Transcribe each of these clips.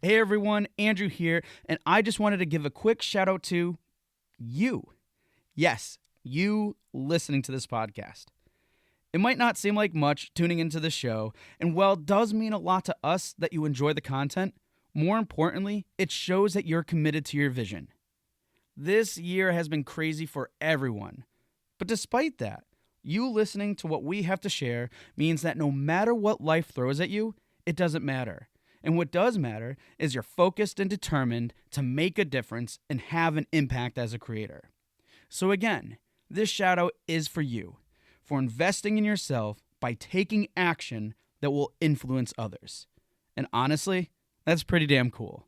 Hey everyone, Andrew here, and I just wanted to give a quick shout out to you. Yes, you listening to this podcast. It might not seem like much tuning into the show, and while it does mean a lot to us that you enjoy the content, more importantly, it shows that you're committed to your vision. This year has been crazy for everyone, but despite that, you listening to what we have to share means that no matter what life throws at you, it doesn't matter. And what does matter is you're focused and determined to make a difference and have an impact as a creator. So again, this shout out is for you, for investing in yourself by taking action that will influence others. And honestly, that's pretty damn cool.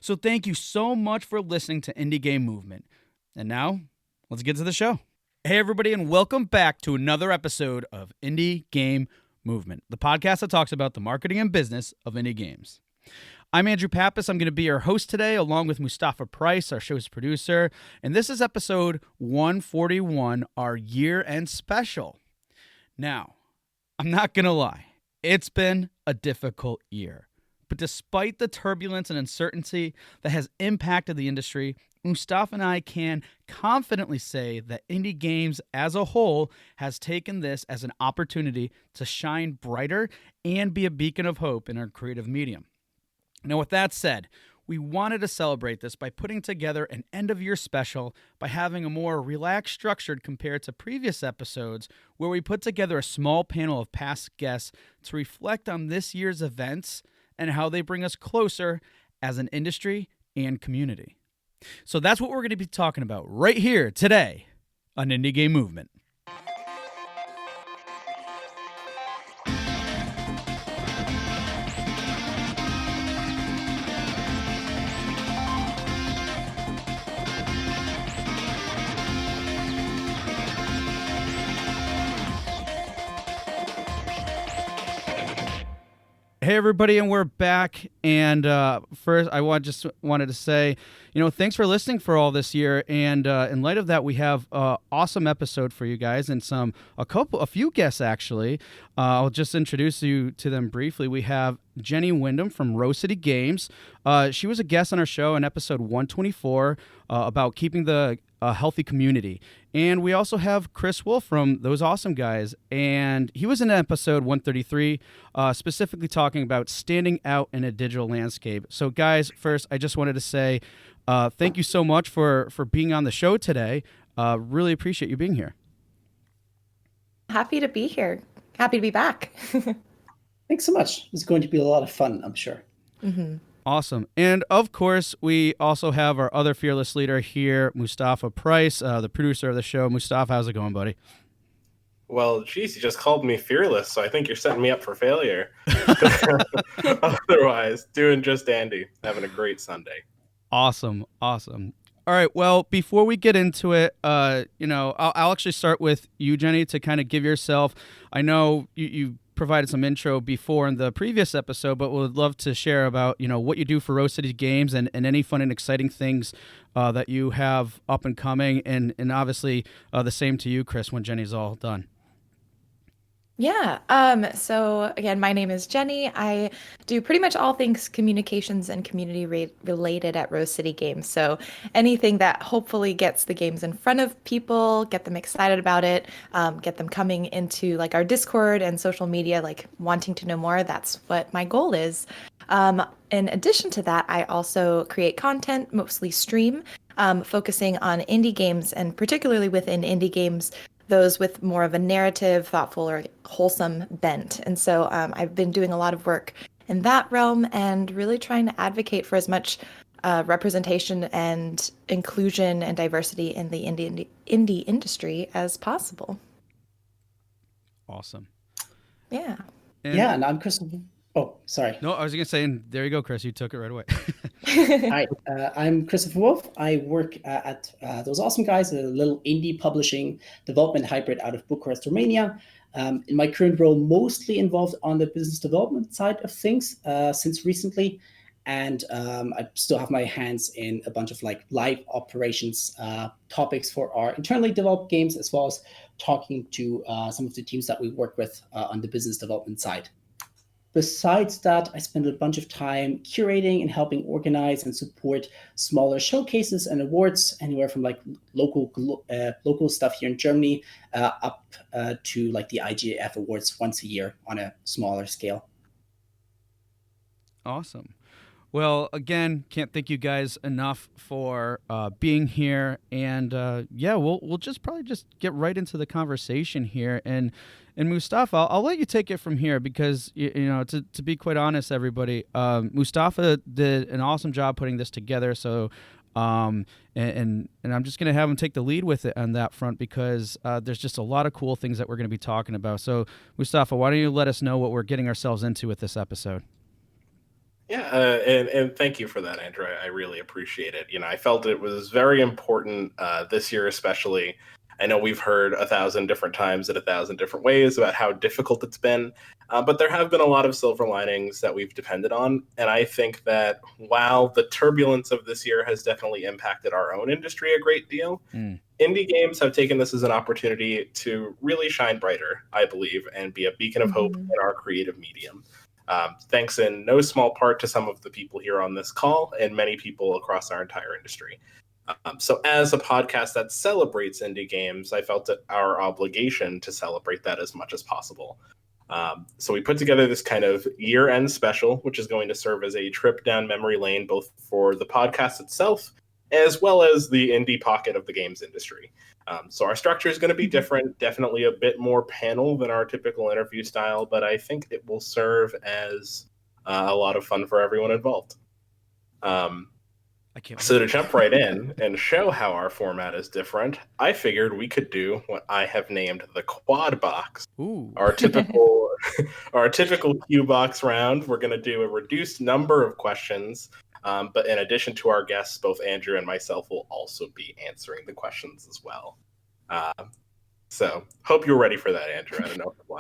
So thank you so much for listening to Indie Game Movement. And now, let's get to the show. Hey everybody, and welcome back to another episode of Indie Game Movement, the podcast that talks about the marketing and business of indie games. I'm Andrew Pappas. I'm going to be your host today, along with Mustapha Price, our show's producer. And this is episode 141, our year-end special. Now, I'm not going to lie. It's been a difficult year. But despite the turbulence and uncertainty that has impacted the industry, Mustapha and I can confidently say that indie games as a whole has taken this as an opportunity to shine brighter and be a beacon of hope in our creative medium. Now, with that said, we wanted to celebrate this by putting together an end-of-year special by having a more relaxed structure compared to previous episodes where we put together a small panel of past guests to reflect on this year's events and how they bring us closer as an industry and community. So that's what we're going to be talking about right here today on Indie Game Movement. Hey everybody, and we're back. And first, I just wanted to say, thanks for listening for all this year. And in light of that, we have an awesome episode for you guys, and a few guests actually. I'll just introduce you to them briefly. We have Jenny Wyndham from Rose City Games. She was a guest on our show in episode 124 about keeping the healthy community. And we also have Chris Wolf from Those Awesome Guys, and he was in episode 133, specifically talking about standing out in a digital landscape. So guys, first, I just wanted to say thank you so much for being on the show today. Really appreciate you being here. Happy to be here. Happy to be back. Thanks so much. It's going to be a lot of fun, I'm sure. Mm-hmm. Awesome. And of course, we also have our other fearless leader here, Mustapha Price, the producer of the show. Mustapha, how's it going, buddy? Well, geez, you just called me fearless, so I think you're setting me up for failure. Otherwise, doing just dandy. Having a great Sunday. Awesome. All right. Well, before we get into it, I'll actually start with you, Jenny, to kind of give yourself. I know you provided some intro before in the previous episode, but would love to share about what you do for Rose City Games and any fun and exciting things that you have up and coming, and obviously the same to you, Chris, when Jenny's all done. Yeah. So again, my name is Jenny. I do pretty much all things communications and community related at Rose City Games. So anything that hopefully gets the games in front of people, get them excited about it, get them coming into like our Discord and social media, like wanting to know more. That's what my goal is. In addition to that, I also create content, mostly stream, focusing on indie games, and particularly within indie games, those with more of a narrative, thoughtful, or wholesome bent. And so I've been doing a lot of work in that realm and really trying to advocate for as much representation and inclusion and diversity in the indie industry as possible. Awesome. Yeah. And I'm Chris. Oh, sorry. No, I was going to say, and there you go, Chris. You took it right away. Hi, I'm Christopher Wolf. I work at Those Awesome Guys, a little indie publishing development hybrid out of Bucharest, Romania. In my current role, mostly involved on the business development side of things since recently. And I still have my hands in a bunch of like live operations topics for our internally developed games, as well as talking to some of the teams that we work with on the business development side. besides that, I spend a bunch of time curating and helping organize and support smaller showcases and awards, anywhere from like local stuff here in Germany up to like the IGF awards once a year on a smaller scale. Awesome. Well, again, can't thank you guys enough for being here, and we'll just probably just get right into the conversation here. And Mustapha, I'll let you take it from here because you know to be quite honest, everybody, Mustapha did an awesome job putting this together. So, and I'm just gonna have him take the lead with it on that front because there's just a lot of cool things that we're gonna be talking about. So, Mustapha, why don't you let us know what we're getting ourselves into with this episode? Yeah, and thank you for that, Andrew. I really appreciate it. You know, I felt it was very important this year, especially. I know we've heard 1,000 different times in 1,000 different ways about how difficult it's been, but there have been a lot of silver linings that we've depended on. And I think that while the turbulence of this year has definitely impacted our own industry a great deal, indie games have taken this as an opportunity to really shine brighter, I believe, and be a beacon of hope in our creative medium. Thanks in no small part to some of the people here on this call and many people across our entire industry. So as a podcast that celebrates indie games, I felt it our obligation to celebrate that as much as possible. So we put together this kind of year-end special, which is going to serve as a trip down memory lane, both for the podcast itself, as well as the indie pocket of the games industry. So our structure is going to be different, definitely a bit more panel than our typical interview style, but I think it will serve as a lot of fun for everyone involved. So to jump right in and show how our format is different, I figured we could do what I have named the Quad Box. Ooh. Our typical Q Box round. We're going to do a reduced number of questions. But in addition to our guests, both Andrew and myself will also be answering the questions as well. So hope you're ready for that, Andrew. I don't know if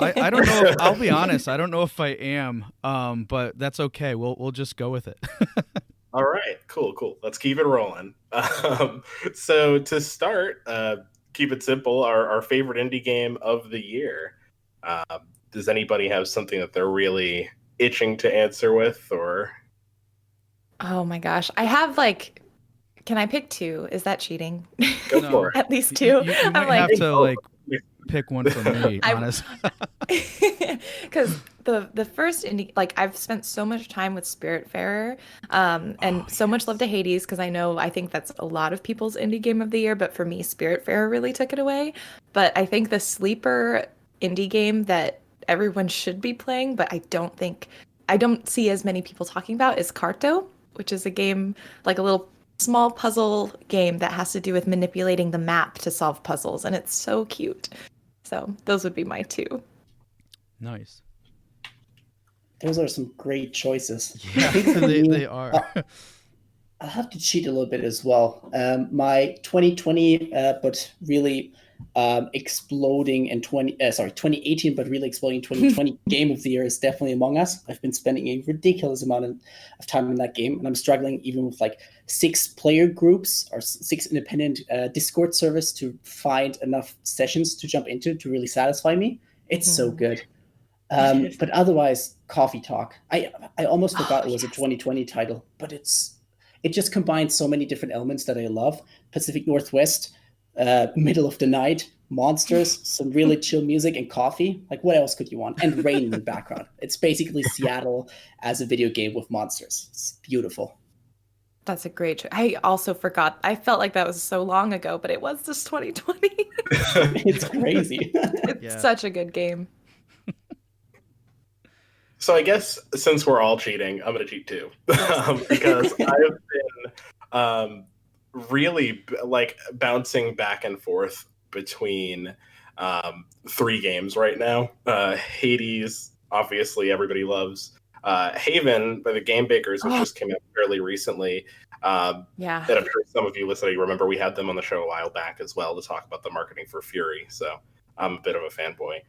I don't know. I'll be honest. I don't know if I am, but that's okay. We'll just go with it. All right, cool. Let's keep it rolling. So to start, keep it simple. Our favorite indie game of the year. Does anybody have something that they're really itching to answer with, or? Oh my gosh. I have can I pick two? Is that cheating? Go for it. At least two. You might have to pick one for me, honest. Because the first indie, I've spent so much time with Spiritfarer, and so much love to Hades because I think that's a lot of people's indie game of the year, but for me, Spiritfarer really took it away. But I think the sleeper indie game that everyone should be playing, but I don't see as many people talking about is Carto, which is a game like a little small puzzle game that has to do with manipulating the map to solve puzzles, and it's so cute. So those would be my two. Nice. Those are some great choices. Yeah, they are. I'll have to cheat a little bit as well. My 2020, but really exploding in 2018, but really exploding 2020 game of the year is definitely Among Us. I've been spending a ridiculous amount of time in that game, and I'm struggling even with 6 player groups or 6 independent Discord servers to find enough sessions to jump into to really satisfy me. It's so good. But otherwise, Coffee Talk. I almost forgot it was a 2020 title, but it just combines so many different elements that I love. Pacific Northwest, middle of the night, monsters, some really chill music, and coffee. What else could you want? And rain in the background. It's basically Seattle as a video game with monsters. It's beautiful. That's a great choice. I also forgot. I felt like that was so long ago, but it was just 2020. It's crazy. It's such a good game. So I guess since we're all cheating, I'm going to cheat too. Because I've been really bouncing back and forth between 3 games right now. Hades, obviously everybody loves. Haven by the Game Bakers, which just came out fairly recently. And I'm sure some of you listening remember we had them on the show a while back as well to talk about the marketing for Fury. So I'm a bit of a fanboy.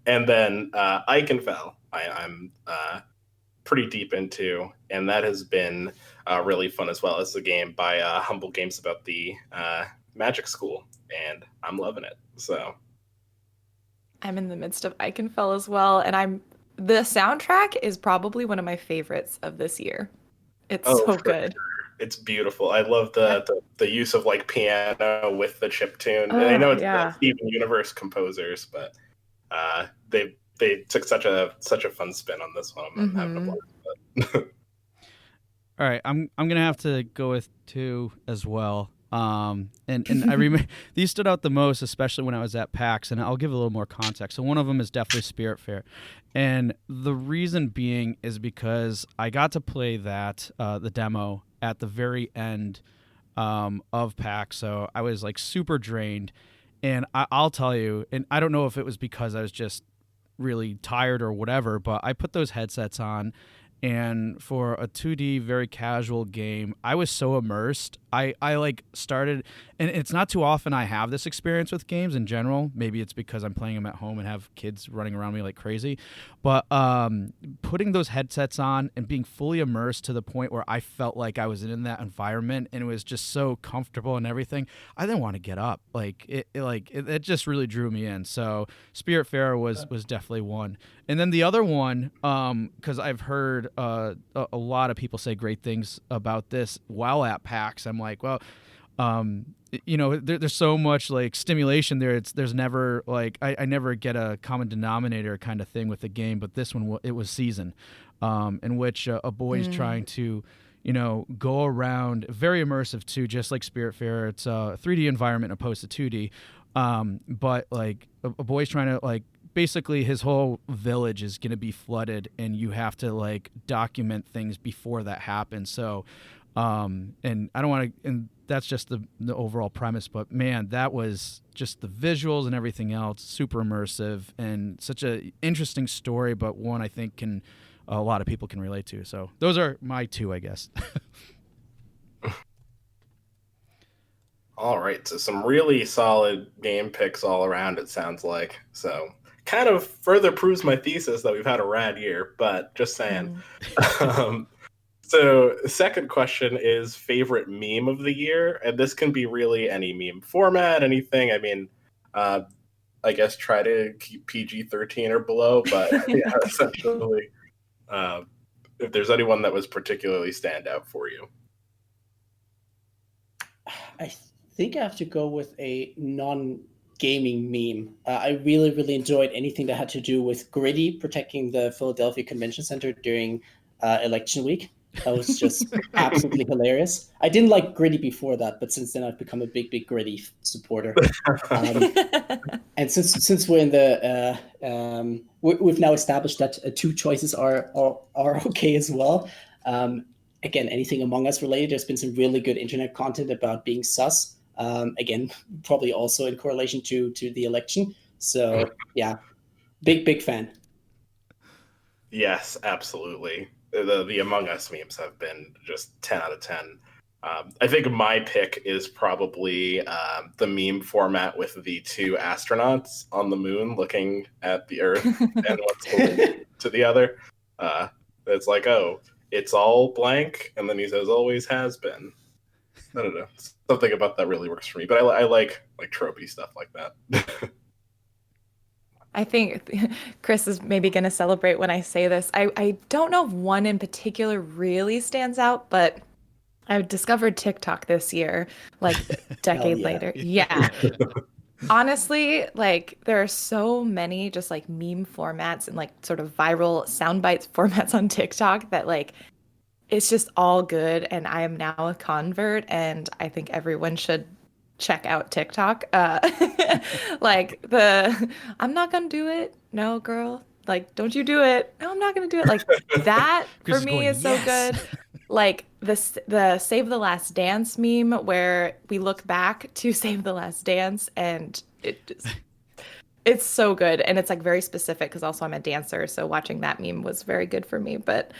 And then Eichenfell, I'm pretty deep into, and that has been really fun as well. It's a game by Humble Games about the magic school, and I'm loving it. So I'm in the midst of Eichenfell as well, and I'm the soundtrack is probably one of my favorites of this year. It's so for good. sure. It's beautiful. I love the use of like piano with the chiptune. And I Oh, know it's yeah. the Steven Universe composers, but they took such a fun spin on this one. I'm having a blast with it. All right, I'm gonna have to go with 2 as well. And I remember these stood out the most, especially when I was at PAX, and I'll give a little more context. So one of them is definitely Spirit Fair, and the reason being is because I got to play that the demo at the very end of PAX, so I was like super drained, and I'll tell you, and I don't know if it was because I was just really tired or whatever, but I put those headsets on, and for a 2D very casual game, I was so immersed. I like started, and it's not too often I have this experience with games in general. Maybe it's because I'm playing them at home and have kids running around me like crazy, but putting those headsets on and being fully immersed to the point where I felt like I was in that environment and it was just so comfortable and everything, I didn't want to get up. It just really drew me in. So Spiritfarer was definitely one. And then the other one, because I've heard a lot of people say great things about this while at PAX. I'm like, well, there's so much like stimulation there. There's never like I never get a common denominator kind of thing with the game, but this one it was Season, in which a boy's trying to go around, very immersive too, just like Spiritfarer. It's a 3D environment opposed to 2D, but like a boy's trying to like. Basically, his whole village is going to be flooded, and you have to like document things before that happens. So, and I don't want to, and that's just the overall premise. But man, that was just the visuals and everything else, super immersive and such a interesting story, but one I think a lot of people can relate to. So those are my 2, I guess. All right, so some really solid game picks all around, it sounds like. So kind of further proves my thesis that we've had a rad year, but just saying. So the second question is favorite meme of the year, and this can be really any meme format, anything. I mean, I guess try to keep PG-13 or below, but yeah, essentially, if there's anyone that was particularly stand out for you. I think I have to go with a non-gaming meme. I really, really enjoyed anything that had to do with Gritty protecting the Philadelphia Convention Center during election week. That was just absolutely hilarious. I didn't like Gritty before that, but since then I've become a big, big Gritty supporter. And since we're in the, we've now established that 2 choices are okay as well. Again, anything Among Us related, there's been some really good internet content about being sus. Again, probably also in correlation to the election. So yeah, big fan. Yes, absolutely. The Among Us memes have been just 10 out of 10. I think my pick is probably the meme format with the 2 astronauts on the moon looking at the Earth and what's holding to the other. It's like, oh, it's all blank, and then he says, always has been. I don't know. Something about that really works for me, but I like tropey stuff like that. I think Chris is maybe going to celebrate when I say this. I don't know if one in particular really stands out, but I discovered TikTok this year, like a decade later. Yeah. Honestly, like there are so many just like meme formats and like sort of viral sound bites formats on TikTok that like it's just all good. And I am now a convert, and I think everyone should check out TikTok. Like I'm not gonna do it. No, girl. Like, don't you do it. No, I'm not gonna do it. Like that for me is so good. Like the Save the Last Dance meme where we look back to Save the Last Dance, and it's so good, and it's like very specific because also I'm a dancer, so watching that meme was very good for me. But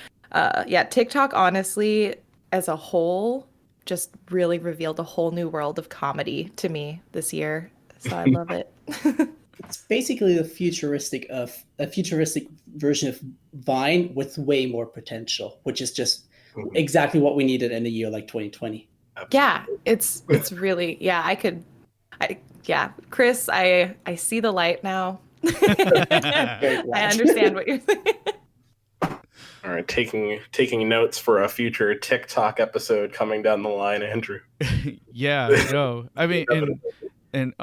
yeah, TikTok honestly as a whole just really revealed a whole new world of comedy to me this year. So I love it. It's basically a futuristic version of Vine with way more potential, which is just exactly what we needed in a year like 2020. Absolutely. Yeah, it's really, yeah, Chris, I see the light now. I understand what you're saying. All right, taking notes for a future TikTok episode coming down the line, Andrew. Yeah, no. I mean, and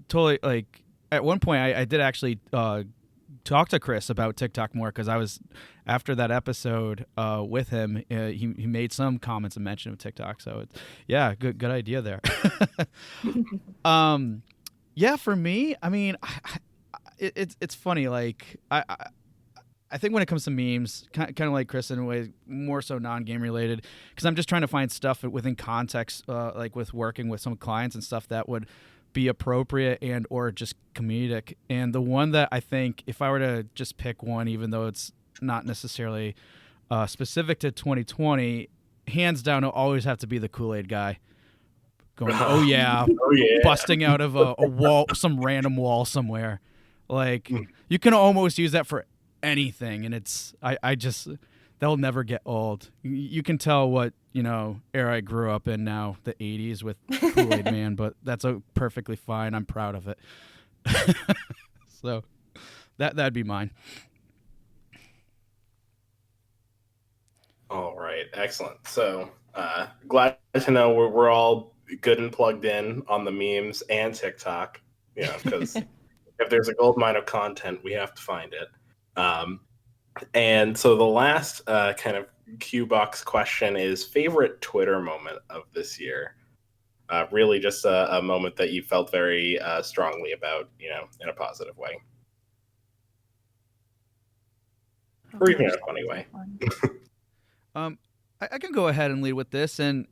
totally, like, at one point I did actually talk to Chris about TikTok more, because I was, after that episode with him, he made some comments and mention of TikTok. So yeah, good idea there. Yeah, for me, I mean, it's funny. Like, I think when it comes to memes, kind of like Chris in a way, more so non-game related, because I'm just trying to find stuff within context, like with working with some clients and stuff that would be appropriate and or just comedic. And the one that I think, if I were to just pick one, even though it's not necessarily specific to 2020, hands down, it'll always have to be the Kool-Aid guy going, oh yeah, busting out of a wall, some random wall somewhere. Like, you can almost use that for anything, and it's I just, they'll never get old. You can tell what era I grew up in now, the 80s with Kool-Aid Man, but that's perfectly fine. I'm proud of it. So that'd be mine. All right, excellent. So glad to know we're all good and plugged in on the memes and TikTok, because if there's a gold mine of content, we have to find it. And so the last kind of Q box question is favorite Twitter moment of this year. Really just a moment that you felt very strongly about, in a positive way. Or even in a funny way. I can go ahead and lead with this, and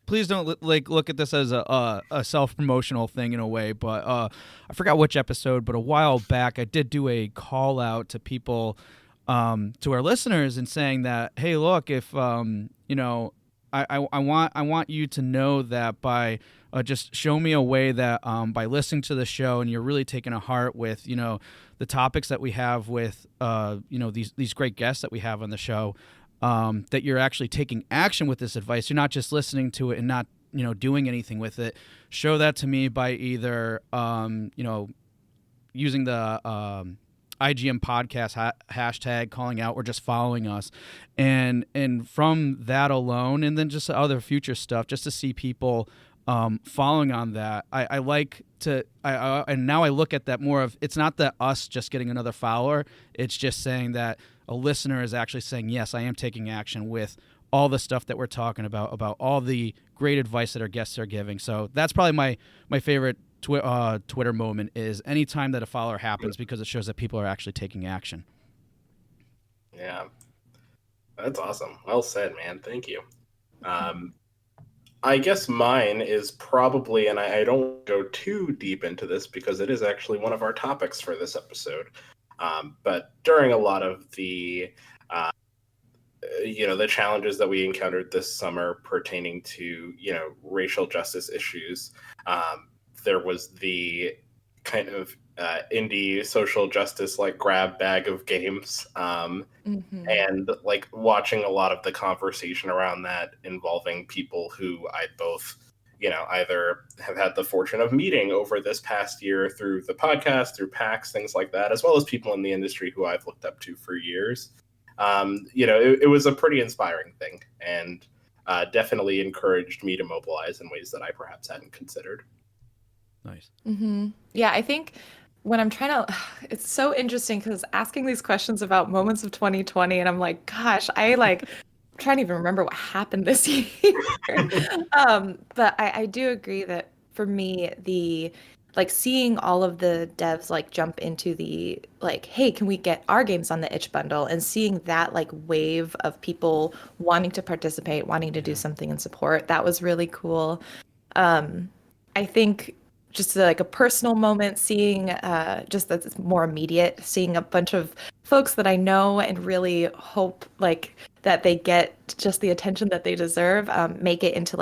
please don't look at this as a self-promotional thing in a way, but I forgot which episode, but a while back I did do a call out to people, to our listeners, and saying that, hey, look, if I want you to know that by just show me a way that by listening to the show and you're really taking a heart with the topics that we have with these great guests that we have on the show. That you're actually taking action with this advice. You're not just listening to it and not, doing anything with it. Show that to me by either, using the IGM podcast hashtag, calling out, or just following us. And from that alone, and then just other future stuff, just to see people following on that, I like to, and now I look at that more of, it's not that us just getting another follower. It's just saying that a listener is actually saying, yes, I am taking action with all the stuff that we're talking about all the great advice that our guests are giving. So that's probably my favorite Twitter moment, is anytime that a follower happens, because it shows that people are actually taking action. Yeah, that's awesome. Well said, man. Thank you. I guess mine is probably, and I don't go too deep into this because it is actually one of our topics for this episode. But during a lot of the, the challenges that we encountered this summer pertaining to, racial justice issues, there was the kind of indie social justice like grab bag of games, and like watching a lot of the conversation around that involving people who I both either have had the fortune of meeting over this past year through the podcast, through PAX, things like that, as well as people in the industry who I've looked up to for years. It was a pretty inspiring thing, and definitely encouraged me to mobilize in ways that I perhaps hadn't considered. Nice. Yeah, I think when I'm trying to, it's so interesting because asking these questions about moments of 2020, and I'm like, gosh, trying to even remember what happened this year. But I do agree that for me, the seeing all of the devs jump into the hey, can we get our games on the itch bundle, and seeing that wave of people wanting to participate, wanting to do something in support, that was really cool. I think just a personal moment, seeing just that's more immediate, seeing a bunch of folks that I know and really hope that they get just the attention that they deserve, make it into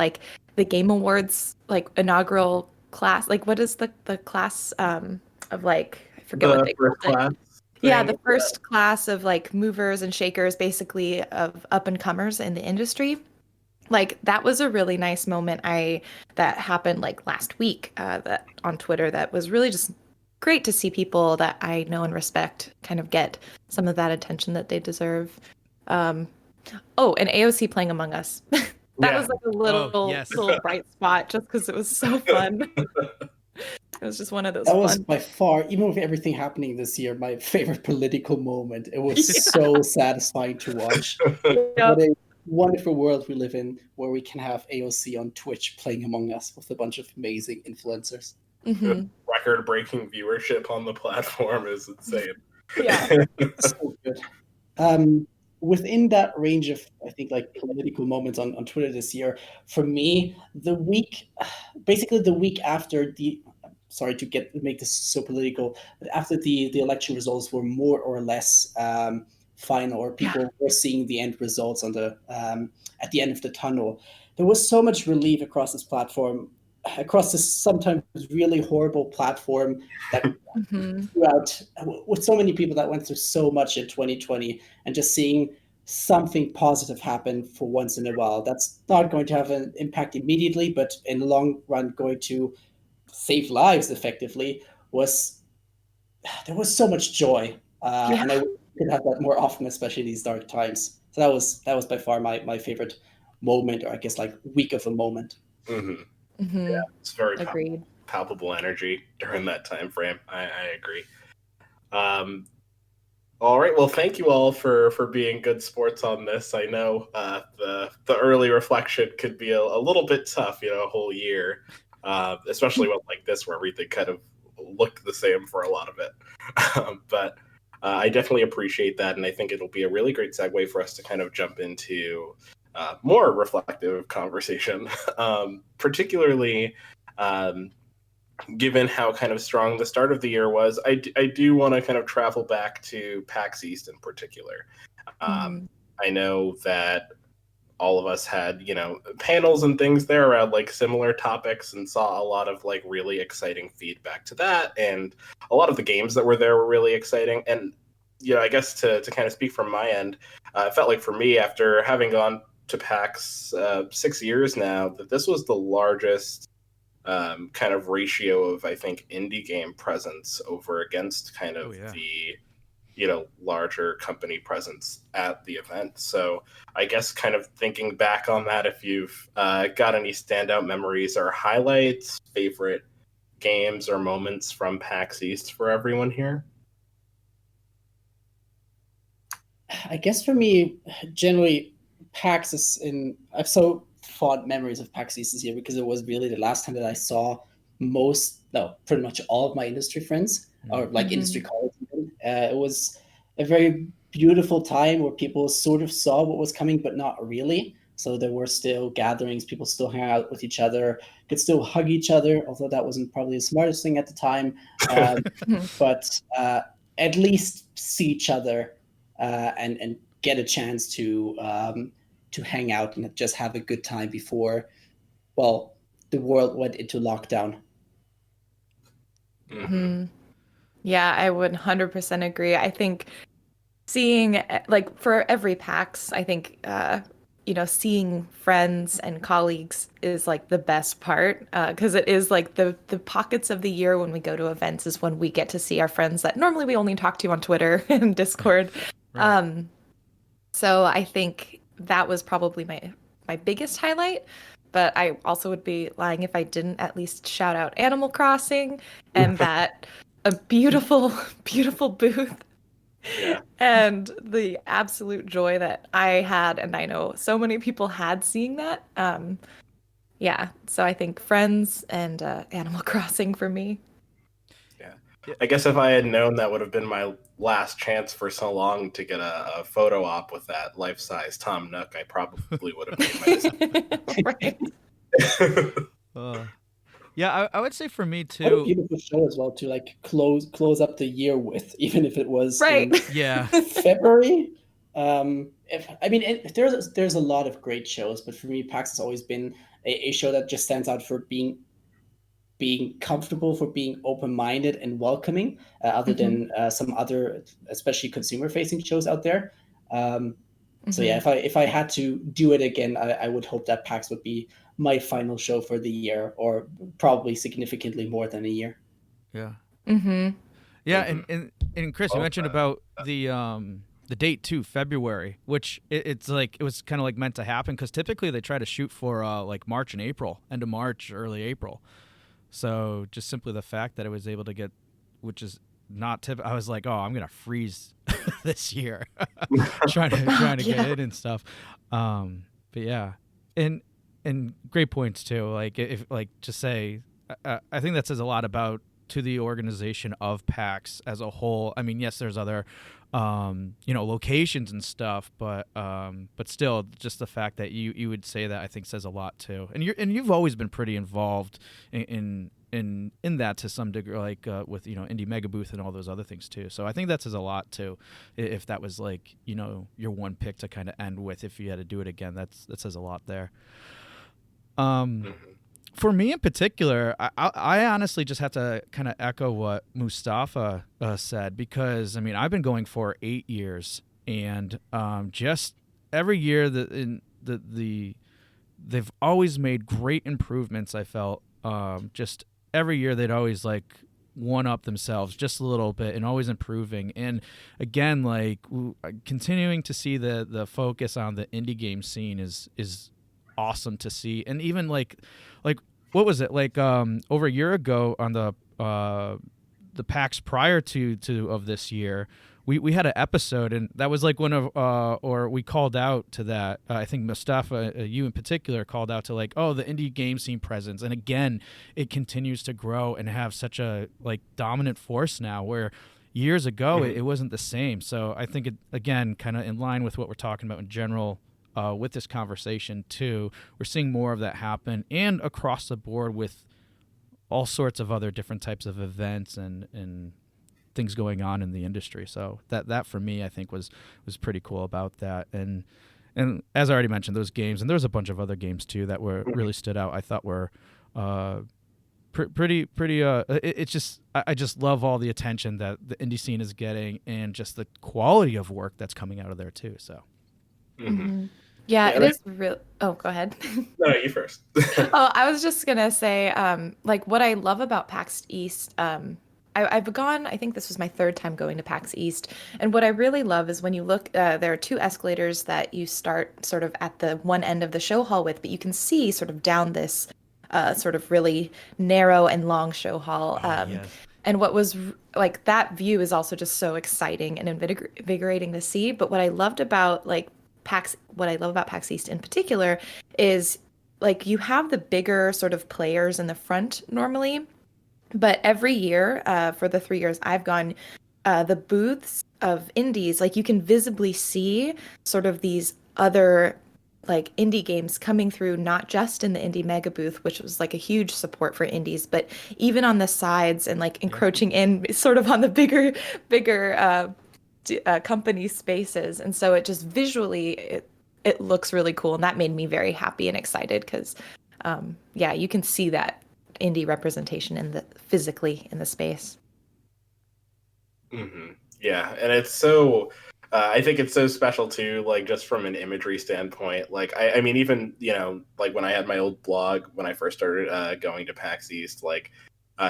the Game Awards inaugural class. What is the class of I forget what they call it. Yeah, the first class of movers and shakers, basically, of up and comers in the industry. That was a really nice moment that happened last week, that on Twitter, that was really just great to see people that I know and respect kind of get some of that attention that they deserve. Oh, and AOC playing Among Us. That was like a little bright spot just because it was so fun. It was just one of those That was fun. by far, even with everything happening this year, my favorite political moment. It was so satisfying to watch. What a wonderful world we live in, where we can have AOC on Twitch playing Among Us with a bunch of amazing influencers. Record-breaking viewership on the platform is insane. Yeah. So good. Within that range of, I think, like political moments on Twitter this year, for me, basically the week after sorry to make this so political, but after the election results were more or less final, or people were seeing the end results on the at the end of the tunnel, there was so much relief across this platform, across this sometimes really horrible platform that throughout, with so many people that went through so much in 2020, and just seeing something positive happen for once in a while. That's not going to have an impact immediately, but in the long run going to save lives effectively. There was so much joy, and I wish we could have that more often, especially these dark times. So that was by far my favorite moment, or I guess like week of a moment. Yeah, it's very Agreed. palpable energy during that time frame. I agree. All right. Well, thank you all for being good sports on this. I know the early reflection could be a little bit tough, a whole year, especially one like this where everything kind of looked the same for a lot of it. But I definitely appreciate that, and I think it'll be a really great segue for us to kind of jump into more reflective conversation, particularly given how kind of strong the start of the year was. I do want to kind of travel back to PAX East in particular. I know that all of us had, panels and things there around like similar topics, and saw a lot of like really exciting feedback to that. And a lot of the games that were there were really exciting. And, I guess to kind of speak from my end, it felt like for me, after having gone to PAX 6 years now, that this was the largest kind of ratio of, I think, indie game presence over against kind of the larger company presence at the event. So I guess kind of thinking back on that, if you've got any standout memories or highlights, favorite games or moments from PAX East for everyone here. I guess for me, generally, PAX is I've so fond memories of PAX East this year, because it was really the last time that I saw pretty much all of my industry friends, or like industry colleagues. It was a very beautiful time where people sort of saw what was coming, but not really. So there were still gatherings, people still hang out with each other, could still hug each other, although that wasn't probably the smartest thing at the time. But at least see each other and get a chance to hang out and just have a good time before, well, the world went into lockdown. Yeah, I would 100% agree. I think seeing, like, for every PAX, I think, seeing friends and colleagues is like the best part, because it is like the pockets of the year when we go to events is when we get to see our friends that normally we only talk to on Twitter and Discord. Right. So I think that was probably my biggest highlight. But I also would be lying if I didn't at least shout out Animal Crossing and that a beautiful, beautiful booth. Yeah. And the absolute joy that I had, and I know so many people had seeing that. Yeah, so I think Friends and Animal Crossing for me. Yeah. I guess if I had known that would have been my last chance for so long to get a photo op with that life-size Tom Nook, I probably would have made my decision. Yeah, I would say for me too. What a beautiful show as well to like close up the year with, even if it was in February. There's a lot of great shows, but for me, PAX has always been a show that just stands out for being comfortable, for being open-minded and welcoming, other than some other, especially consumer-facing shows out there. So yeah, if I had to do it again, I would hope that PAX would be my final show for the year, or probably significantly more than a year. Yeah. Mm-hmm. Yeah, Mhm. and Chris, you Love mentioned that. about the date too, February, which it's like it was kind of like meant to happen because typically they try to shoot for like March and April, end of March, early April. So just simply the fact that it was able to get, which is not typical. I was like, oh, I'm gonna freeze this year, trying to get Yeah. in and stuff. But yeah, and and great points too. Like if like to say, I think that says a lot about to the organization of PAX as a whole. I mean, yes, there's other locations and stuff, but still, just the fact that you would say that I think says a lot too. And you've always been pretty involved in that to some degree, like with Indie Mega Booth and all those other things too. So I think that says a lot too. If that was like your one pick to kind of end with, if you had to do it again, that says a lot there. Mhm. For me in particular, I honestly just have to kind of echo what Mustafa said, because I mean I've been going for 8 years, and just every year they've always made great improvements. I felt just every year they'd always like one up themselves just a little bit and always improving. And again, like continuing to see the focus on the indie game scene is awesome to see. And even like what was it like over a year ago on the PAX prior to of this year, we had an episode, and that was like one of or we called out to that. I think Mustafa, you in particular, called out to like, oh, the indie game scene presence, and again, it continues to grow and have such a like dominant force now, where years ago it wasn't the same. So I think it again kind of in line with what we're talking about in general. With this conversation too, we're seeing more of that happen, and across the board with all sorts of other different types of events and things going on in the industry. So that for me, I think was pretty cool about that. And as I already mentioned, those games, and there's a bunch of other games too that were really stood out. I thought were pretty. It's just I just love all the attention that the indie scene is getting, and just the quality of work that's coming out of there too. So. Mm-hmm. Yeah, Yeah, it is real. Oh, go ahead. No, you first. Oh, I was just gonna say, like what I love about PAX East, I've gone, I think this was my third time going to PAX East. And what I really love is when you look, there are two escalators that you start sort of at the one end of the show hall with, but you can see sort of down this sort of really narrow and long show hall. Yes. And what was like that view is also just so exciting and invigorating to see. But what I loved about like what I love about PAX East in particular is like you have the bigger sort of players in the front normally, but every year for the 3 years I've gone, the booths of indies, like you can visibly see sort of these other like indie games coming through, not just in the indie mega booth, which was like a huge support for indies, but even on the sides and like encroaching in sort of on the bigger company spaces. And so it just visually it looks really cool, and that made me very happy and excited because yeah, you can see that indie representation in the physically in the space. Yeah, and it's so I think it's so special too, like just from an imagery standpoint. Like I mean, even like when I had my old blog when I first started going to PAX East, like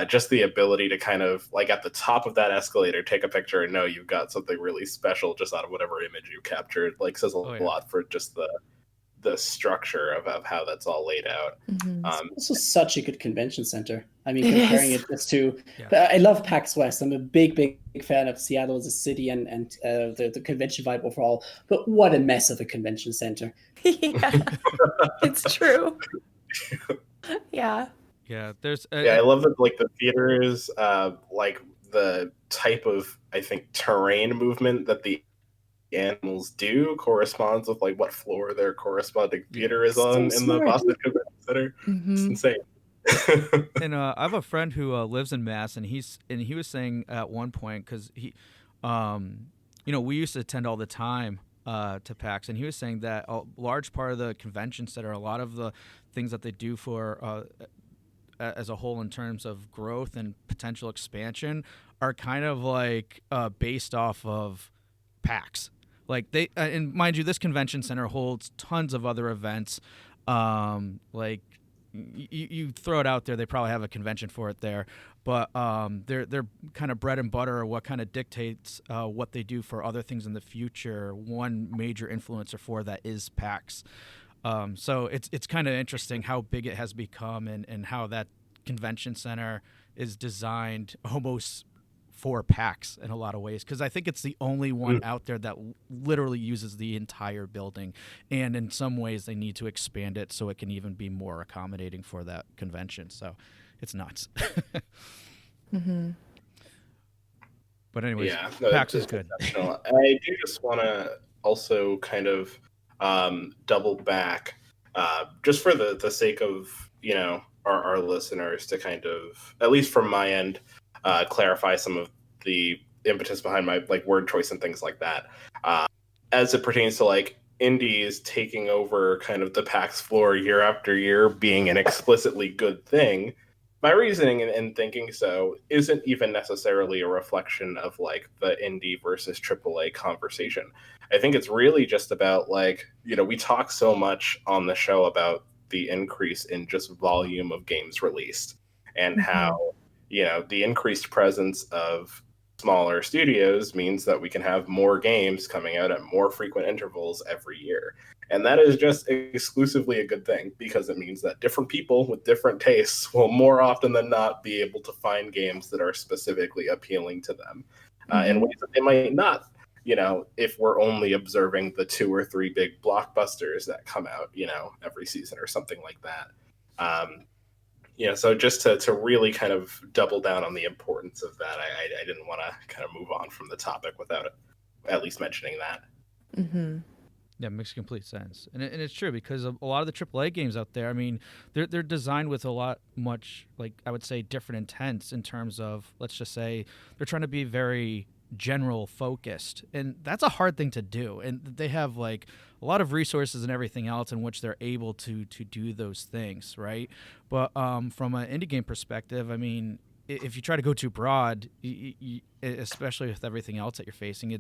just the ability to kind of like at the top of that escalator take a picture and know you've got something really special just out of whatever image you captured, like says a lot for just the structure of how that's all laid out. This is such a good convention center. I mean, It comparing is. it just to, Yeah. I love PAX West. I'm a big fan of Seattle as a city and the convention vibe overall. But what a mess of a convention center. Yeah, it's true. Yeah. Yeah, there's Yeah, I love that like the theaters, like the type of I think terrain movement that the animals do corresponds with like what floor their corresponding theater is So on in the smart. Boston Convention Center. It's insane. And I have a friend who lives in Mass, and he was saying at one point, because we used to attend all the time to PAX, and he was saying that a large part of the convention center, a lot of the things that they do for as a whole in terms of growth and potential expansion are kind of like based off of PAX. Like they and mind you, this convention center holds tons of other events, like you throw it out there, they probably have a convention for it there, but their kind of bread and butter, or what kind of dictates what they do for other things in the future. One major influencer for that is PAX. So it's kind of interesting how big it has become, and how that convention center is designed almost for PAX in a lot of ways, because I think it's the only one out there that literally uses the entire building, and in some ways they need to expand it so it can even be more accommodating for that convention. So it's nuts. Mm-hmm. But anyways, Yeah, PAX is it's good. exceptional. I do just want to also kind of double back, just for the sake of, our listeners, to kind of, at least from my end, clarify some of the impetus behind my word choice and things like that, as it pertains to indies taking over kind of the PAX floor year after year being an explicitly good thing. My reasoning in thinking so isn't even necessarily a reflection of the indie versus AAA conversation. I think it's really just about we talk so much on the show about the increase in just volume of games released, and how the increased presence of smaller studios means that we can have more games coming out at more frequent intervals every year. And that is just exclusively a good thing, because it means that different people with different tastes will more often than not be able to find games that are specifically appealing to them in ways that they might not, if we're only observing the 2 or 3 big blockbusters that come out, every season or something like that. So just to really kind of double down on the importance of that, I didn't want to kind of move on from the topic without at least mentioning that. Mm-hmm. Yeah, it makes complete sense, and it's true, because a lot of the AAA games out there, I mean, they're designed with much I would say different intents, in terms of, let's just say, they're trying to be very general focused, and that's a hard thing to do, and they have a lot of resources and everything else in which they're able to do those things, right? But from an indie game perspective, I mean, if you try to go too broad, especially with everything else that you're facing,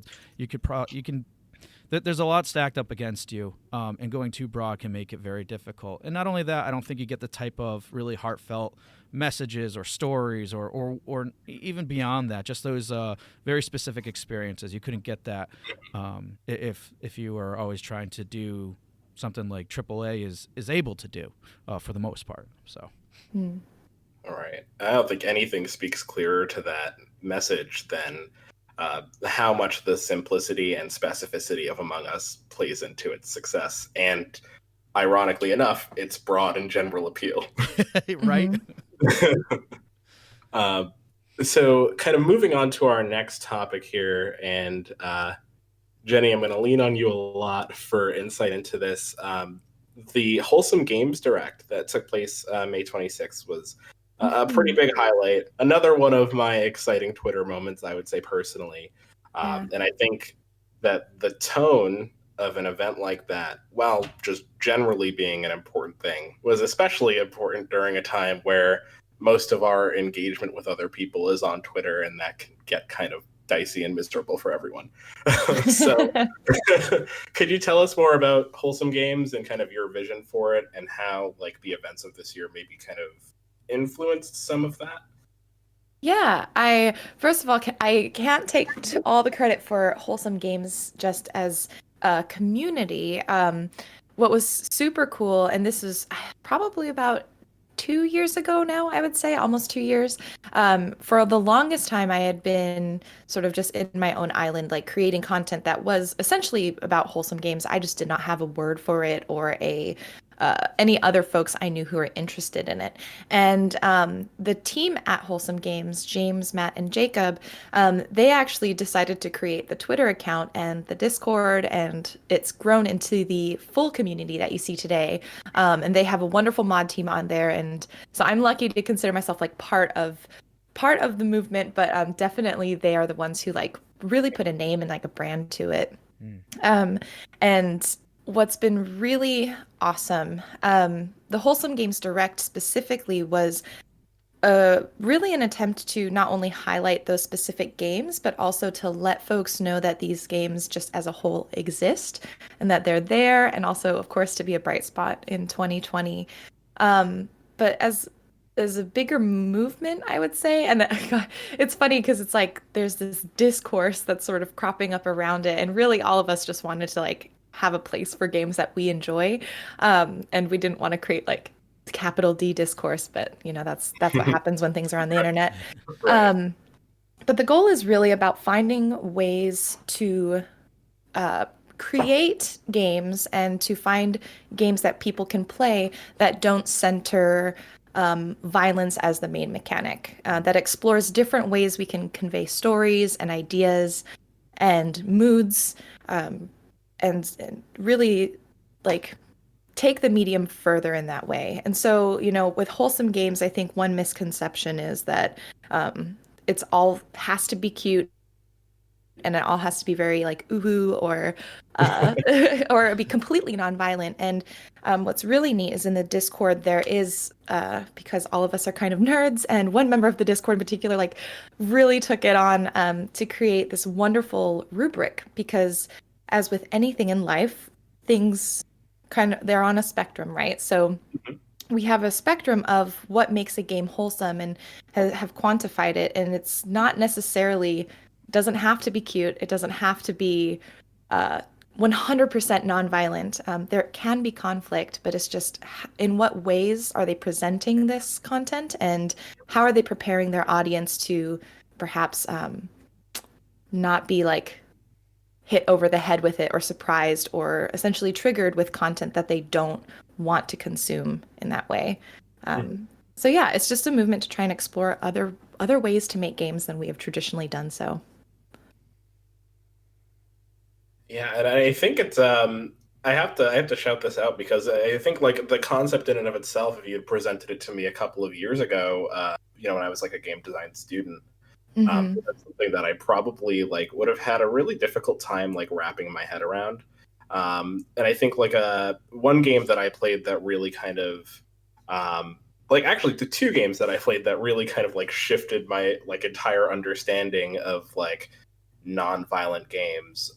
there's a lot stacked up against you, and going too broad can make it very difficult. And not only that, I don't think you get the type of really heartfelt messages or stories, or even beyond that, just those very specific experiences. You couldn't get that if you were always trying to do something like AAA is able to do, for the most part. So. All right. I don't think anything speaks clearer to that message than how much the simplicity and specificity of Among Us plays into its success, and ironically enough, its broad and general appeal. Right. So kind of moving on to our next topic here, and Jenny, I'm going to lean on you a lot for insight into this. The Wholesome Games Direct that took place May 26th was a pretty big highlight. Another one of my exciting Twitter moments, I would say, personally. And I think that the tone of an event like that, while just generally being an important thing, was especially important during a time where most of our engagement with other people is on Twitter, and that can get kind of dicey and miserable for everyone. So could you tell us more about Wholesome Games and kind of your vision for it, and how the events of this year maybe kind of influenced some of that? Yeah, first of all, I can't take all the credit for Wholesome Games just as a community. What was super cool, and this is probably about 2 years ago now, I would say, almost 2 years. For the longest time, I had been sort of just in my own island, creating content that was essentially about wholesome games. I just did not have a word for it, or any other folks I knew who were interested in it. And the team at Wholesome Games, James, Matt, and Jacob, they actually decided to create the Twitter account and the Discord, and it's grown into the full community that you see today. And they have a wonderful mod team on there, and so I'm lucky to consider myself part of the movement, but definitely they are the ones who really put a name and a brand to it. And what's been really awesome, the Wholesome Games Direct specifically was really an attempt to not only highlight those specific games, but also to let folks know that these games just as a whole exist, and that they're there, and also, of course, to be a bright spot in 2020. but as a bigger movement, I would say. And it's funny because it's like there's this discourse that's sort of cropping up around it, and really all of us just wanted to like have a place for games that we enjoy, and we didn't want to create like capital D discourse, but you know that's what happens when things are on the internet. Right. But the goal is really about finding ways to create games and to find games that people can play that don't center violence as the main mechanic, that explores different ways we can convey stories and ideas and moods, and really like take the medium further in that way. And so, you know, with wholesome games, I think one misconception is that it's all has to be cute and it all has to be very like ooh or or be completely nonviolent. And what's really neat is in the Discord there is because all of us are kind of nerds, and one member of the Discord in particular like really took it on to create this wonderful rubric, because as with anything in life, things kind of they're on a spectrum, right? So we have a spectrum of what makes a game wholesome and have quantified it, and it's not necessarily doesn't have to be cute. It doesn't have to be 100% nonviolent. There can be conflict, but it's just in what ways are they presenting this content, and how are they preparing their audience to perhaps not be like hit over the head with it or surprised or essentially triggered with content that they don't want to consume in that way. So yeah, it's just a movement to try and explore other ways to make games than we have traditionally done so. Yeah, and I think it's I have to shout this out because I think like the concept in and of itself, if you had presented it to me a couple of years ago, when I was like a game design student, Mm-hmm. that's something that I probably like would have had a really difficult time like wrapping my head around. And I think like one game that I played that really kind of like actually the two games that I played that really kind of like shifted my like entire understanding of like non-violent games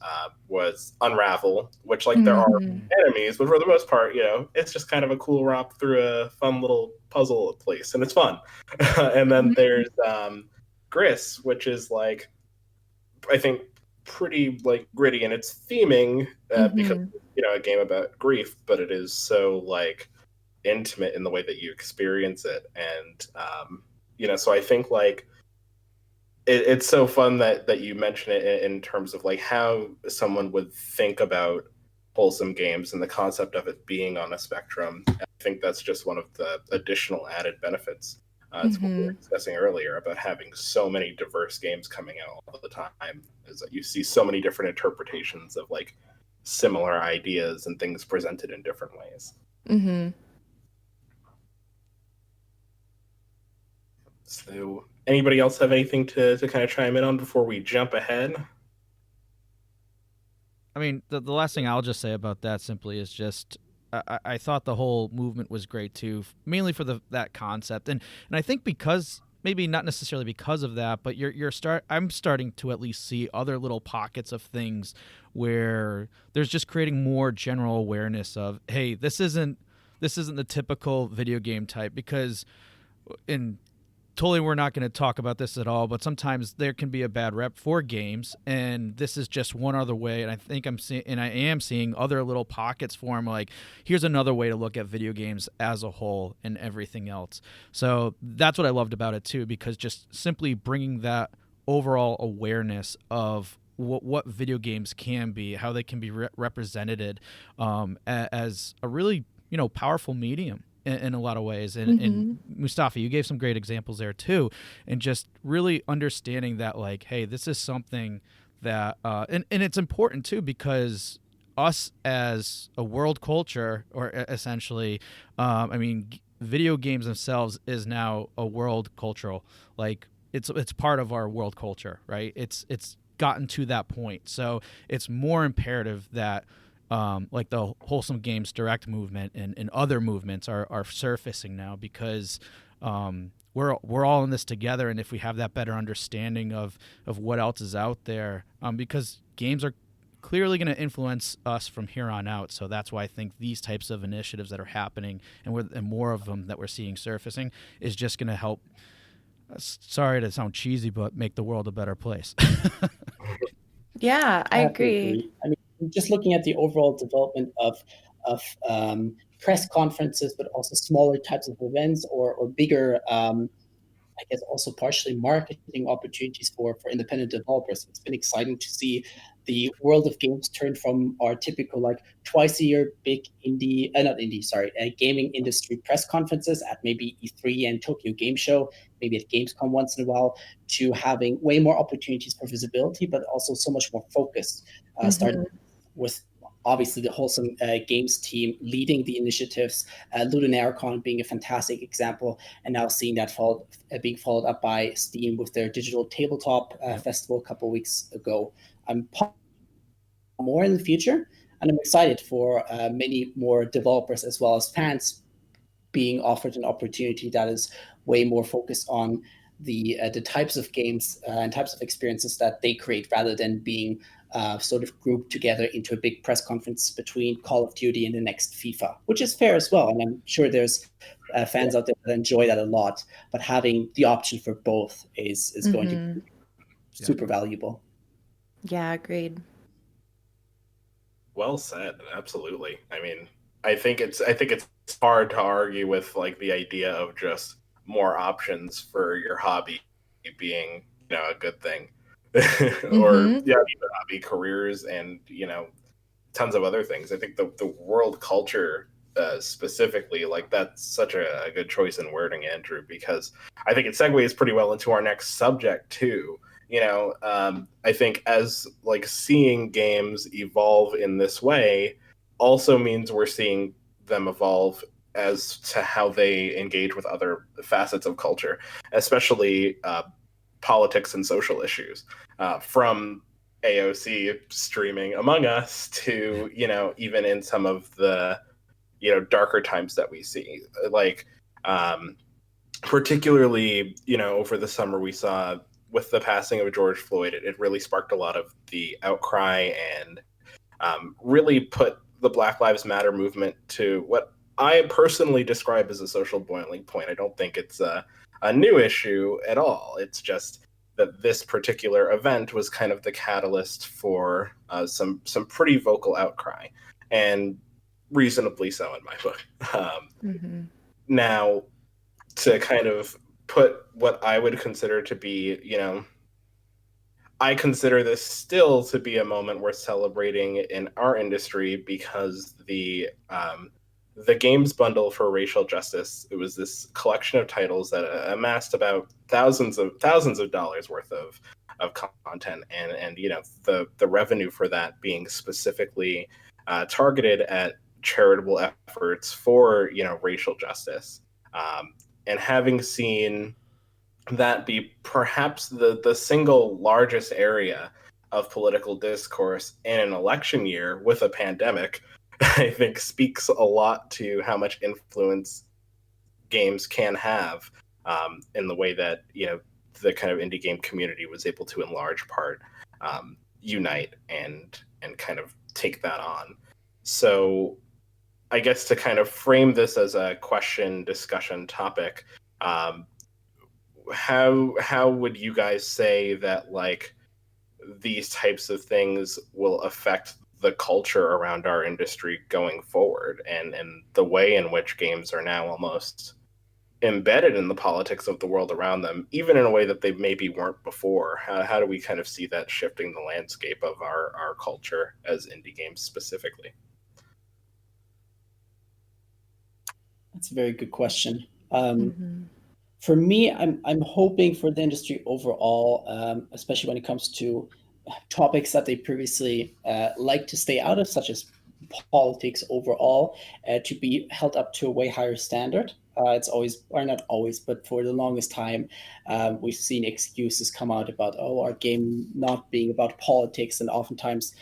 was Unravel, which like there are Mm-hmm. enemies, but for the most part, it's just kind of a cool romp through a fun little puzzle place, and it's fun. And then there's Gris, which is like I think pretty like gritty in its theming because Mm-hmm. a game about grief, but it is so like intimate in the way that you experience it, and so I think like it's so fun that you mention it in terms of like how someone would think about wholesome games and the concept of it being on a spectrum. I think that's just one of the additional added benefits to what we were Mm-hmm. discussing earlier about having so many diverse games coming out all the time, is that you see so many different interpretations of like similar ideas and things presented in different ways. Mm-hmm. So anybody else have anything to kind of chime in on before we jump ahead? I mean, the last thing I'll just say about that simply is just I thought the whole movement was great too, mainly for that concept, and I think because maybe not necessarily because of that, but I'm starting to at least see other little pockets of things where there's just creating more general awareness of, hey, this isn't the typical video game type, because in totally we're not going to talk about this at all, but sometimes there can be a bad rep for games, and this is just one other way. And I think I am seeing other little pockets form, like here's another way to look at video games as a whole and everything else. So that's what I loved about it too, because just simply bringing that overall awareness of what video games can be, how they can be represented as a really powerful medium in a lot of ways. And Mustafa, you gave some great examples there too, and just really understanding that like, hey, this is something that and it's important too, because us as a world culture, or essentially video games themselves is now a world cultural, like it's part of our world culture, right? It's gotten to that point, so it's more imperative that like the wholesome games direct movement and other movements are surfacing now, because we're all in this together, and if we have that better understanding of what else is out there, because games are clearly going to influence us from here on out. So that's why I think these types of initiatives that are happening and more of them that we're seeing surfacing is just going to help. Sorry to sound cheesy, but make the world a better place. Yeah, I agree. I mean, just looking at the overall development of press conferences, but also smaller types of events or bigger, I guess also partially marketing opportunities for independent developers. It's been exciting to see the world of games turn from our typical like twice a year big gaming industry press conferences at maybe E3 and Tokyo Game Show, maybe at Gamescom once in a while, to having way more opportunities for visibility, but also so much more focused. Starting with obviously the Wholesome Games team leading the initiatives, Ludonaricon being a fantastic example, and now seeing that being followed up by Steam with their digital tabletop festival a couple of weeks ago. I'm more in the future, and I'm excited for many more developers as well as fans being offered an opportunity that is way more focused on the types of games and types of experiences that they create, rather than being sort of grouped together into a big press conference between Call of Duty and the next FIFA, which is fair as well. And I'm sure there's fans out there that enjoy that a lot. But having the option for both is going to be super valuable. Yeah, agreed. Well said. Absolutely. I mean, I think it's hard to argue with like the idea of just more options for your hobby being, a good thing. Or even hobby careers and, tons of other things. I think the world culture specifically, like that's such a good choice in wording, Andrew, because I think it segues pretty well into our next subject too. I think as like seeing games evolve in this way also means we're seeing them evolve as to how they engage with other facets of culture, especially politics and social issues, from AOC streaming Among Us to, even in some of the, darker times that we see. Like, particularly, over the summer we saw with the passing of George Floyd, it really sparked a lot of the outcry and really put the Black Lives Matter movement to what I personally describe as a social boiling point. I don't think it's a new issue at all. It's just that this particular event was kind of the catalyst for some pretty vocal outcry, and reasonably so in my book. Now, to kind of put what I would consider to be, I consider this still to be a moment worth celebrating in our industry, because the games bundle for racial justice, it was this collection of titles that amassed about thousands of dollars worth of content, and the revenue for that being specifically targeted at charitable efforts for racial justice, and having seen that be perhaps the single largest area of political discourse in an election year with a pandemic, I think speaks a lot to how much influence games can have, in the way that the kind of indie game community was able to, in large part, unite and kind of take that on. So, I guess to kind of frame this as a question discussion topic, how would you guys say that like these types of things will affect the culture around our industry going forward, and the way in which games are now almost embedded in the politics of the world around them, even in a way that they maybe weren't before? How do we kind of see that shifting the landscape of our culture as indie games specifically? That's a very good question. For me, I'm hoping for the industry overall, especially when it comes to topics that they previously liked to stay out of, such as politics overall, to be held up to a way higher standard. It's always, or not always, but for the longest time, we've seen excuses come out about, our game not being about politics, and oftentimes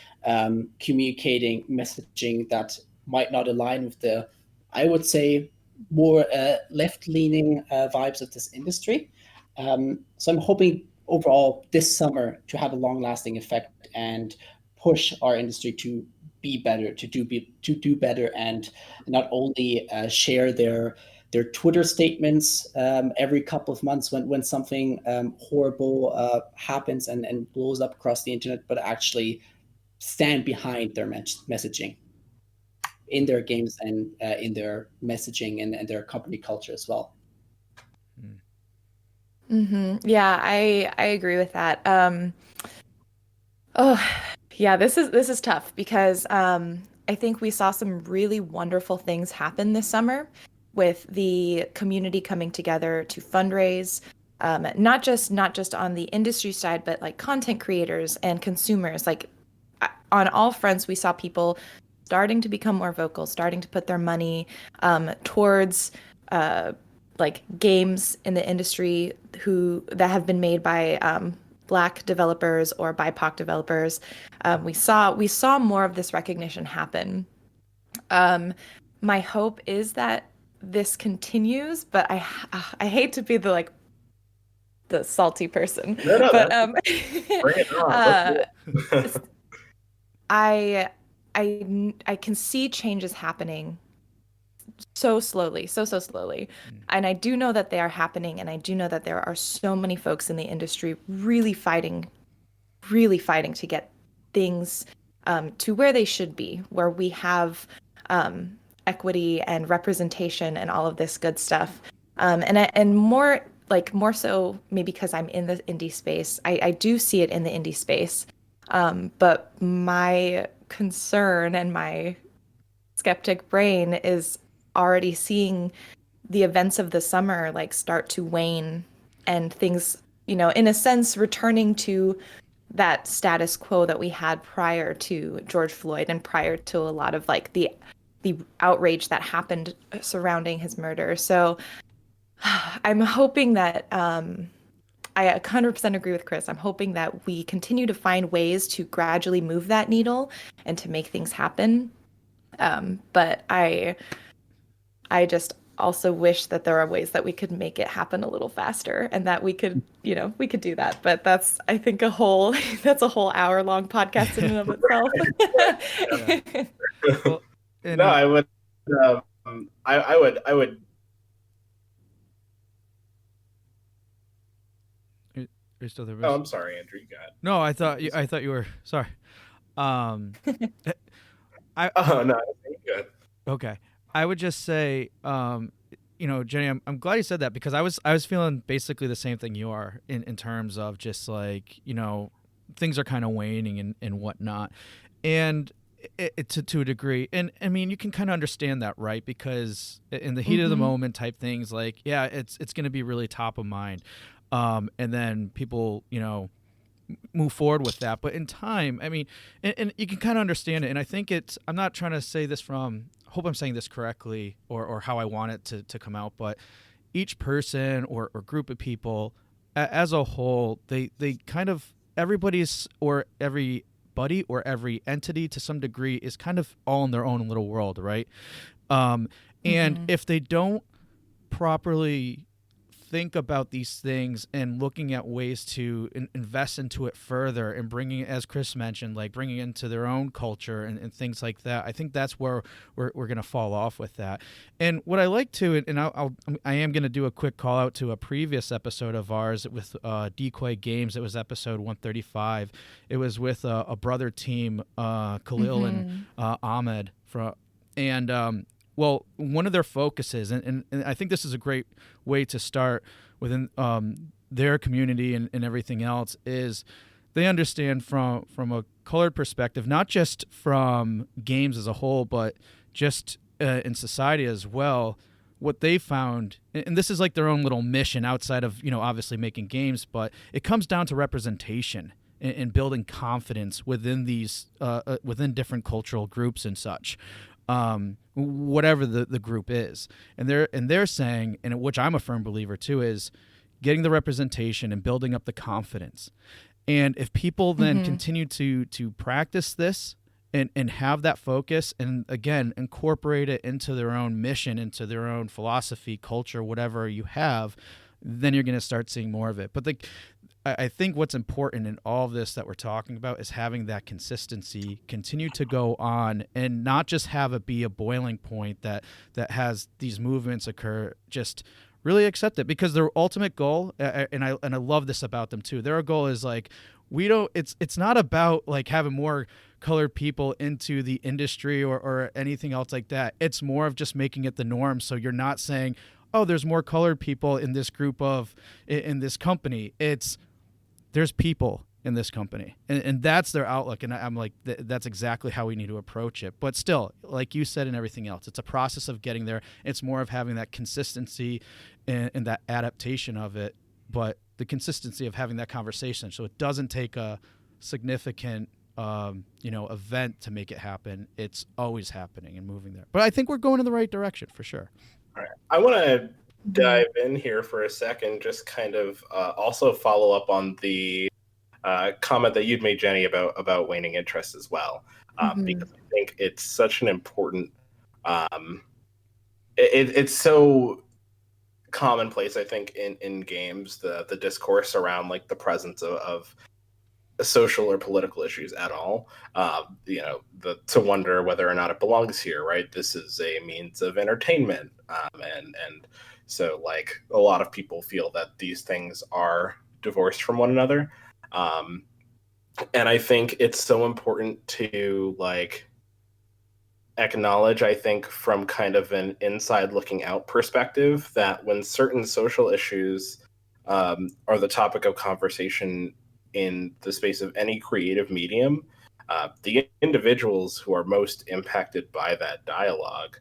communicating messaging that might not align with the, I would say, more left-leaning vibes of this industry. So I'm hoping overall this summer to have a long-lasting effect and push our industry to be better, to do better, and not only share their Twitter statements every couple of months when something horrible happens and blows up across the internet, but actually stand behind their messaging in their games and in their messaging and their company culture as well. Yeah, I agree with that. Oh, yeah, this is tough because I think we saw some really wonderful things happen this summer with the community coming together to fundraise, not just on the industry side, but like content creators and consumers. Like on all fronts, we saw people starting to become more vocal, starting to put their money towards like games in the industry that have been made by Black developers or BIPOC developers. We saw more of this recognition happen. My hope is that this continues, but I hate to be the salty person, No, but bring it on. I can see changes happening so slowly, so slowly. And I do know that they are happening, and I do know that there are so many folks in the industry really fighting to get things to where they should be, where we have equity and representation and all of this good stuff. And more so maybe because I'm in the indie space, I do see it in the indie space. But my concern and my skeptic brain is already seeing the events of the summer like start to wane and things, in a sense, returning to that status quo that we had prior to George Floyd and prior to a lot of like the outrage that happened surrounding his murder. So I'm hoping that I 100% agree with Chris. I'm hoping that we continue to find ways to gradually move that needle and to make things happen. But I just also wish that there are ways that we could make it happen a little faster and that we could do that. But that's, I think, that's a whole hour-long podcast in and of itself. Well, No, I would. I would. Are you still there? Oh, I'm sorry, Andrew. You got it. No, I thought you were sorry. Oh no, good. Okay. I would just say, Jenny, I'm glad you said that because I was feeling basically the same thing you are in terms of just like, things are kind of waning and whatnot. And to a degree. And I mean, you can kind of understand that, right? Because in the heat of the moment type things, like, yeah, it's going to be really top of mind. And then people, move forward with that. But in time, I mean, and you can kind of understand it. And I think I'm not trying to say this hope I'm saying this correctly or how I want it to come out, but each person or group of people as a whole, they kind of, everybody's or everybody or every entity to some degree is kind of all in their own little world, right? And if they don't properly think about these things and looking at ways to invest into it further and bringing, as Chris mentioned, like bringing it into their own culture and things like that, I think that's where we're going to fall off with that. And what I like to, and I am going to do a quick call out to a previous episode of ours with Decoy Games. It was episode 135. It was with a brother team, Khalil and Ahmed well, one of their focuses, and I think this is a great way to start within their community and everything else, is they understand from a colored perspective, not just from games as a whole, but just in society as well, what they found, and this is like their own little mission outside of, obviously making games, but it comes down to representation and building confidence within these, within different cultural groups and such. Whatever the group is, and they're saying, and which I'm a firm believer too, is getting the representation and building up the confidence. And if people then continue to practice this and have that focus, and again incorporate it into their own mission, into their own philosophy, culture, whatever you have, then you're going to start seeing more of it. But I think what's important in all of this that we're talking about is having that consistency continue to go on, and not just have it be a boiling point that has these movements occur. Just really accept it, because their ultimate goal, and I love this about them too, their goal is like, it's not about like having more colored people into the industry or anything else like that. It's more of just making it the norm. So you're not saying, oh, there's more colored people in this in this company. There's people in this company, and that's their outlook. And I'm like, that's exactly how we need to approach it. But still, like you said, and everything else, it's a process of getting there. It's more of having that consistency and that adaptation of it, but the consistency of having that conversation. So it doesn't take a significant, event to make it happen. It's always happening and moving there. But I think we're going in the right direction for sure. All right. I want to dive in here for a second, just kind of also follow up on the comment that you'd made, Jenny, about waning interest as well, because I think it's such an important. It's so commonplace, I think, in games, the discourse around like the presence of social or political issues at all. To wonder whether or not it belongs here, right? This is a means of entertainment, and so like a lot of people feel that these things are divorced from one another, and I think it's so important to like acknowledge, I think, from kind of an inside looking out perspective, that when certain social issues are the topic of conversation in the space of any creative medium, the individuals who are most impacted by that dialogue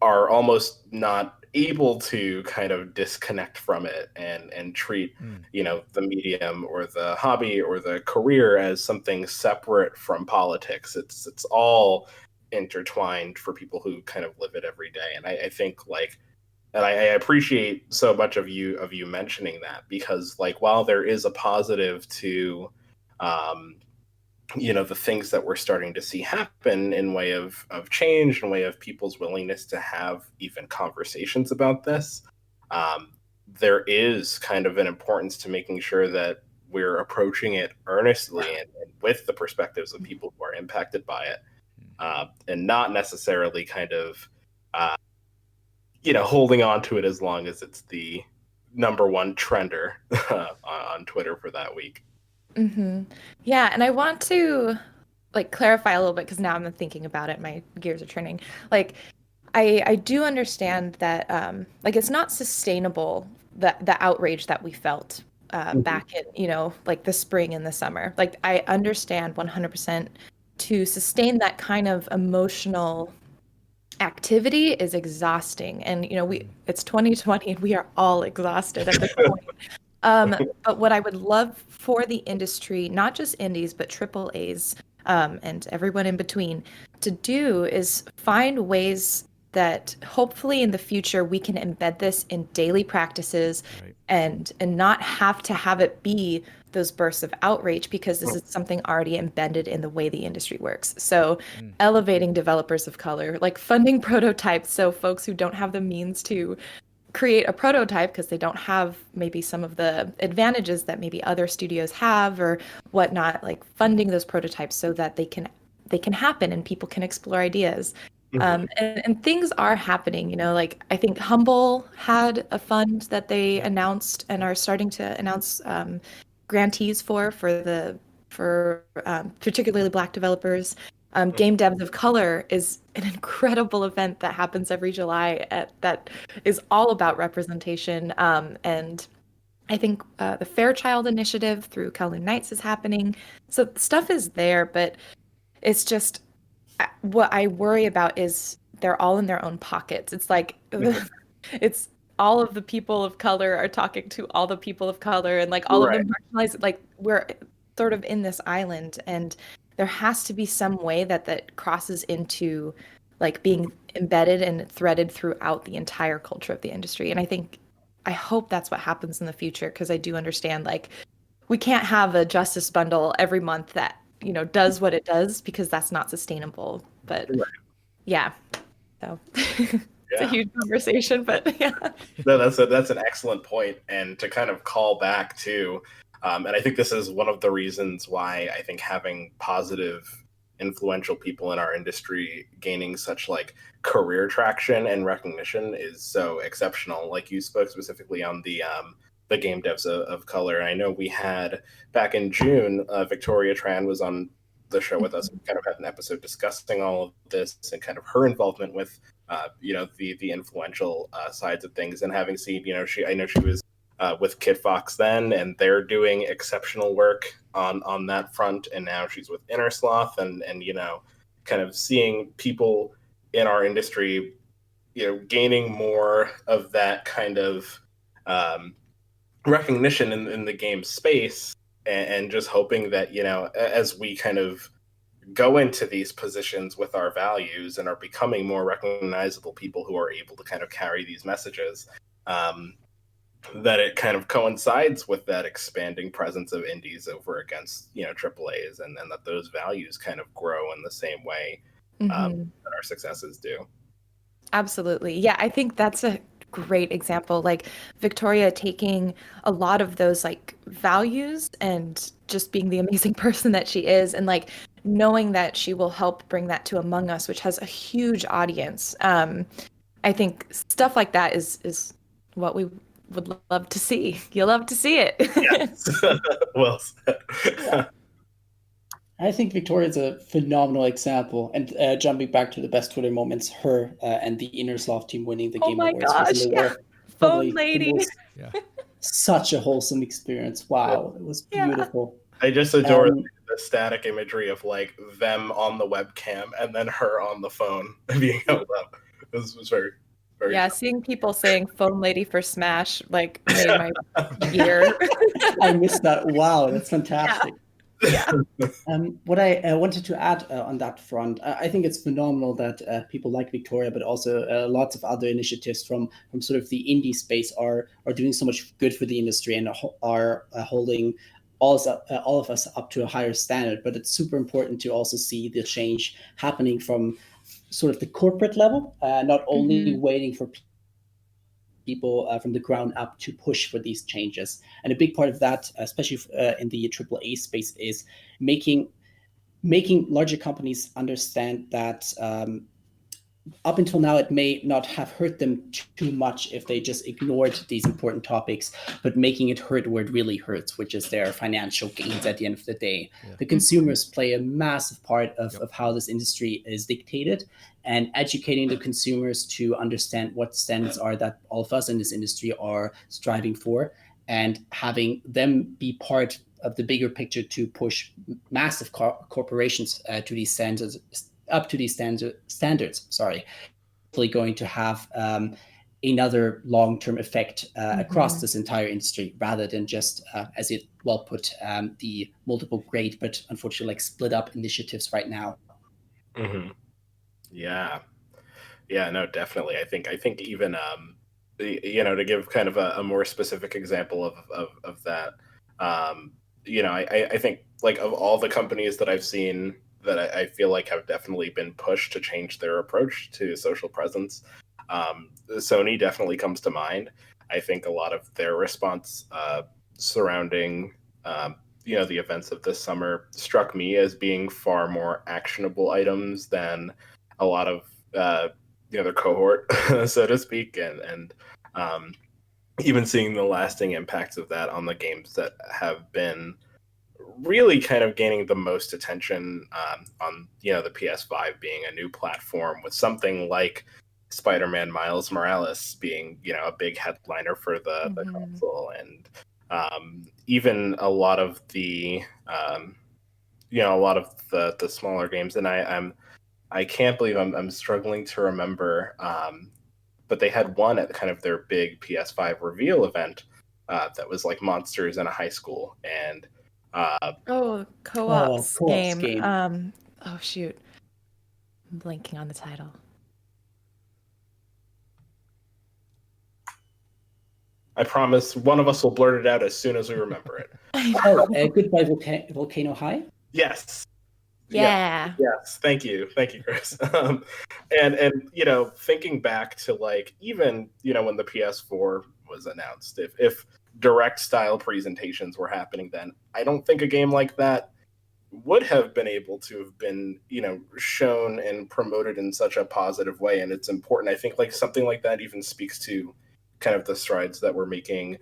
are almost not able to kind of disconnect from it and treat the medium or the hobby or the career as something separate from politics. It's all intertwined for people who kind of live it every day. And I think like, and I appreciate so much of you mentioning that, because like, while there is a positive to the things that we're starting to see happen in way of change, in way of people's willingness to have even conversations about this, there is kind of an importance to making sure that we're approaching it earnestly and with the perspectives of people who are impacted by it, and not necessarily kind of holding on to it as long as it's the number one trender on Twitter for that week. Yeah, and I want to like clarify a little bit, because now I'm thinking about it, my gears are turning. Like, I do understand that like it's not sustainable, the outrage that we felt back in like the spring and the summer. Like, I understand 100% to sustain that kind of emotional activity is exhausting, and it's 2020 and we are all exhausted at this point. But what I would love for the industry, not just indies, but triple A's, and everyone in between, to do is find ways that hopefully in the future we can embed this in daily practices, Right. and not have to have it be those bursts of outrage, because this is something already embedded in the way the industry works. So elevating developers of color, like funding prototypes, so folks who don't have the means to create a prototype because they don't have maybe some of the advantages that maybe other studios have or whatnot, like funding those prototypes so that they can happen and people can explore ideas. And things are happening, like I think Humble had a fund that they announced and are starting to announce grantees for particularly Black developers. Game Devs of Color is an incredible event that happens every July that is all about representation. And I think the Fairchild Initiative through Kowloon Knights is happening. So stuff is there, but it's just what I worry about is they're all in their own pockets. It's like it's all of the people of color are talking to all the people of color, and like all of them marginalized. Like, we're sort of in this island, and there has to be some way that crosses into like being embedded and threaded throughout the entire culture of the industry. And I hope that's what happens in the future, because I do understand like we can't have a justice bundle every month that does what it does, because that's not sustainable. But yeah, so It's a huge conversation, but yeah. No, that's an excellent point, and to kind of call back to, and I think this is one of the reasons why I think having positive, influential people in our industry gaining such like career traction and recognition is so exceptional. Like you spoke specifically on the game devs of color. And I know we had back in June, Victoria Tran was on the show with us. We kind of had an episode discussing all of this and kind of her involvement with the influential sides of things, and having seen, I know she was with Kit Fox then, and they're doing exceptional work on that front, and now she's with Innersloth, and kind of seeing people in our industry, gaining more of that kind of recognition in the game space, and just hoping that as we kind of go into these positions with our values and are becoming more recognizable people who are able to kind of carry these messages, that it kind of coincides with that expanding presence of indies over against AAAs, and that those values kind of grow in the same way that our successes do. Absolutely. Yeah, I think that's a great example. Like Victoria taking a lot of those like values and just being the amazing person that she is, and like knowing that she will help bring that to Among Us, which has a huge audience. I think stuff like that is what we would love to see. You'll love to see it. Yes. Well said. Yeah. I think Victoria is a phenomenal example. And jumping back to the best Twitter moments, her and the Innersloth team winning the Game Awards recently were Phone lady. Such a wholesome experience. Wow, it was beautiful. I just adore the static imagery of like them on the webcam and then her on the phone being held up. This was very, very yeah, fun. seeing people saying "phone lady" for Smash like made my year. I missed that. Wow, that's fantastic. Yeah. What I wanted to add on that front, I think it's phenomenal that people like Victoria, but also lots of other initiatives from sort of the indie space are doing so much good for the industry and are holding all of us up to a higher standard. But it's super important to also see the change happening from sort of the corporate level, not only waiting for people from the ground up to push for these changes. And a big part of that, especially in the AAA space, is making larger companies understand that up until now, it may not have hurt them too much if they just ignored these important topics, but making it hurt where it really hurts, which is their financial gains at the end of the day. Yeah. The consumers play a massive part of how this industry is dictated, and educating the consumers to understand what standards are that all of us in this industry are striving for, and having them be part of the bigger picture to push massive corporations to these standards, up to these standards. Sorry, hopefully going to have another long-term effect across this entire industry, rather than just, as it well put, the multiple great but unfortunately like split up initiatives right now. Yeah, no, definitely. I think even to give kind of a more specific example of that, I think like of all the companies that I've seen that I feel like have definitely been pushed to change their approach to social presence, Sony definitely comes to mind. I think a lot of their response surrounding the events of this summer struck me as being far more actionable items than a lot of their cohort, so to speak, and even seeing the lasting impacts of that on the games that have been really kind of gaining the most attention on the PS5 being a new platform, with something like Spider-Man Miles Morales being a big headliner for the console, and even a lot of the the smaller games. And I can't believe I'm struggling to remember, but they had one at kind of their big PS5 reveal event that was like monsters in a high school, and co-ops game. Oh shoot, I'm blanking on the title. I promise one of us will blurt it out as soon as we remember it. Goodbye Volcano High? Yes. Yeah. Yes, thank you, Chris. And thinking back to like even when the PS4 was announced, if direct style presentations were happening then, I don't think a game like that would have been able to have been shown and promoted in such a positive way. And it's important. I think like something like that even speaks to kind of the strides that we're making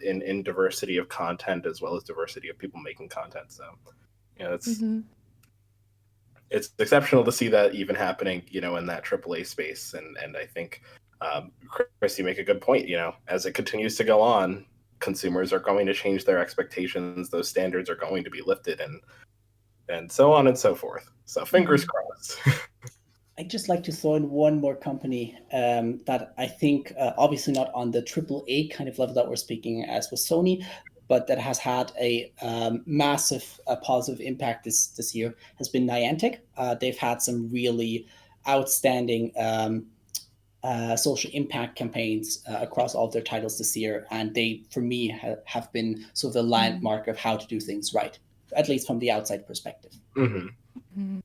in diversity of content as well as diversity of people making content. So it's Mm-hmm. it's exceptional to see that even happening, in that AAA space. And I think, Chris, you make a good point. As it continues to go on, consumers are going to change their expectations. Those standards are going to be lifted, and so on and so forth. So fingers crossed. I'd just like to throw in one more company that I think, obviously not on the AAA kind of level that we're speaking as with Sony, but that has had a massive positive impact this year has been Niantic. They've had some really outstanding social impact campaigns across all of their titles this year, and they, for me, have been sort of the landmark of how to do things right, at least from the outside perspective. Mm-hmm. Mm-hmm.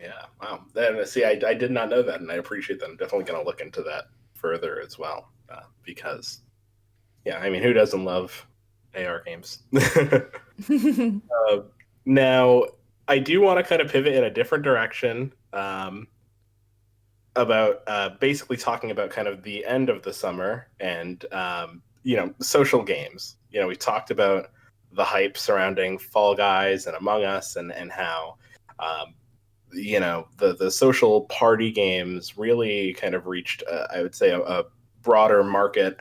Yeah, wow. Then see, I did not know that, and I appreciate that. I'm definitely going to look into that further as well, because, yeah, I mean, who doesn't love AR games? Now, I do want to kind of pivot in a different direction about basically talking about kind of the end of the summer and social games. We talked about the hype surrounding Fall Guys and Among Us, and how the social party games really kind of reached, I would say, a broader market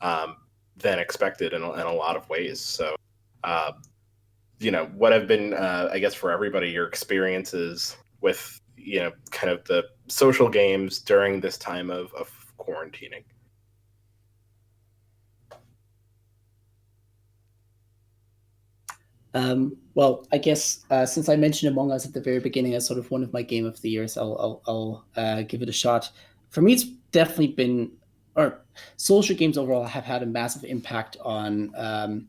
than expected in a lot of ways. So, what have been, I guess, for everybody, your experiences with, kind of the social games during this time of quarantining? Well, I guess since I mentioned Among Us at the very beginning as sort of one of my game of the years, I'll give it a shot. For me, it's definitely been, or social games overall have had a massive impact on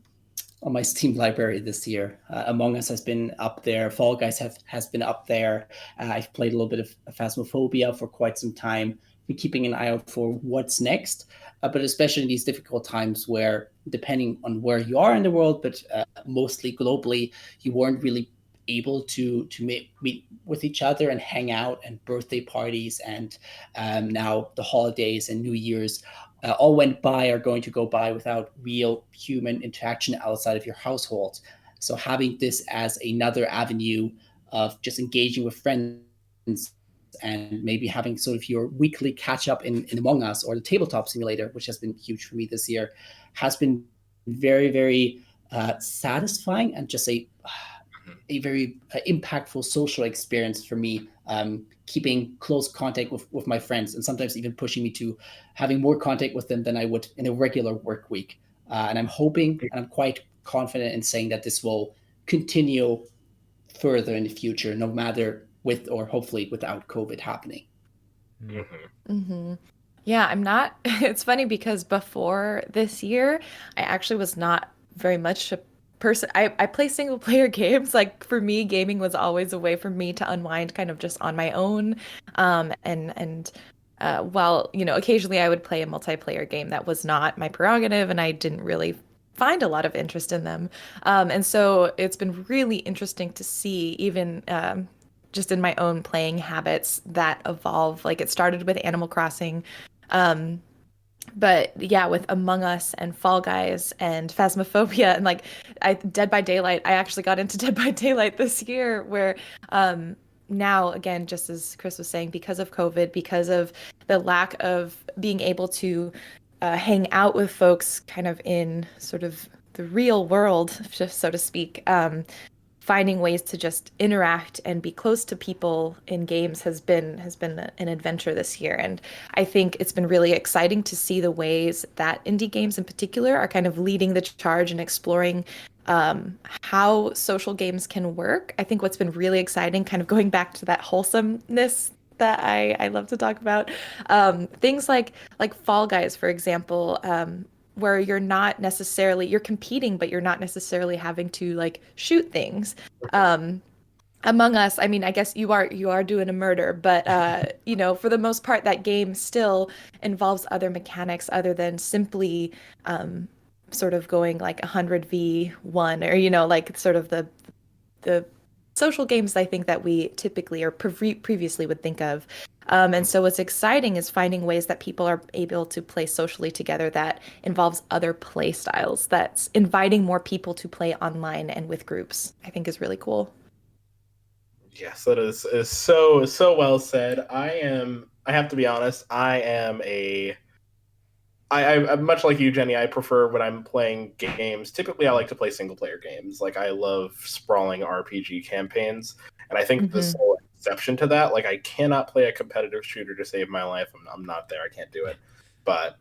my Steam library this year. Among Us has been up there. Fall Guys has been up there. I've played a little bit of Phasmophobia for quite some time. Been keeping an eye out for what's next, but especially in these difficult times where, depending on where you are in the world, but mostly globally, you weren't really able to meet with each other and hang out, and birthday parties, and now the holidays and New Year's all went by, are going to go by without real human interaction outside of your household. So having this as another avenue of just engaging with friends and maybe having sort of your weekly catch up in Among Us or the tabletop simulator, which has been huge for me this year, has been very, very satisfying and just a very impactful social experience for me, keeping close contact with my friends, and sometimes even pushing me to having more contact with them than I would in a regular work week. And I'm hoping, and I'm quite confident in saying that this will continue further in the future, no matter with or hopefully without COVID happening. Mm-hmm. Mm-hmm. Yeah, I'm not. It's funny because before this year, I actually was not very much a person. I play single player games. Like for me, gaming was always a way for me to unwind kind of just on my own. And while, occasionally I would play a multiplayer game, that was not my prerogative, and I didn't really find a lot of interest in them. And so it's been really interesting to see even just in my own playing habits that evolve. Like it started with Animal Crossing. Um, but yeah, with Among Us and Fall Guys and Phasmophobia and like Dead by Daylight, I actually got into Dead by Daylight this year where now again, just as Chris was saying, because of COVID, because of the lack of being able to hang out with folks kind of in sort of the real world, just so to speak, finding ways to just interact and be close to people in games has been an adventure this year. And I think it's been really exciting to see the ways that indie games in particular are kind of leading the charge and exploring how social games can work. I think what's been really exciting, kind of going back to that wholesomeness that I love to talk about, things like Fall Guys, for example, where you're competing, but you're not necessarily having to like shoot things. Among Us, I mean, I guess you are doing a murder, but for the most part, that game still involves other mechanics other than simply um, sort of going like 100v1 or like sort of the social games I think that we typically or previously would think of. And so what's exciting is finding ways that people are able to play socially together that involves other play styles, that's inviting more people to play online and with groups, I think is really cool. Yes, that is so well said. I have to be honest, I'm much like you, Jenny. I prefer when I'm playing games. Typically, I like to play single player games. Like I love sprawling RPG campaigns, and I think the Hmm. sole exception to that, like I cannot play a competitive shooter to save my life. I'm not there. I can't do it. But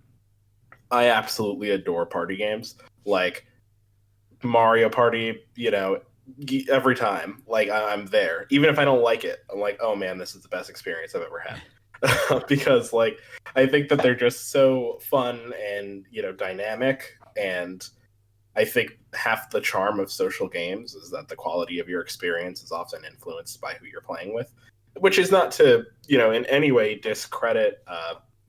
I absolutely adore party games. Like Mario Party, every time, like I'm there. Even if I don't like it, I'm like, oh man, this is the best experience I've ever had. Because like I think that they're just so fun and dynamic, and I think half the charm of social games is that the quality of your experience is often influenced by who you're playing with, which is not to in any way discredit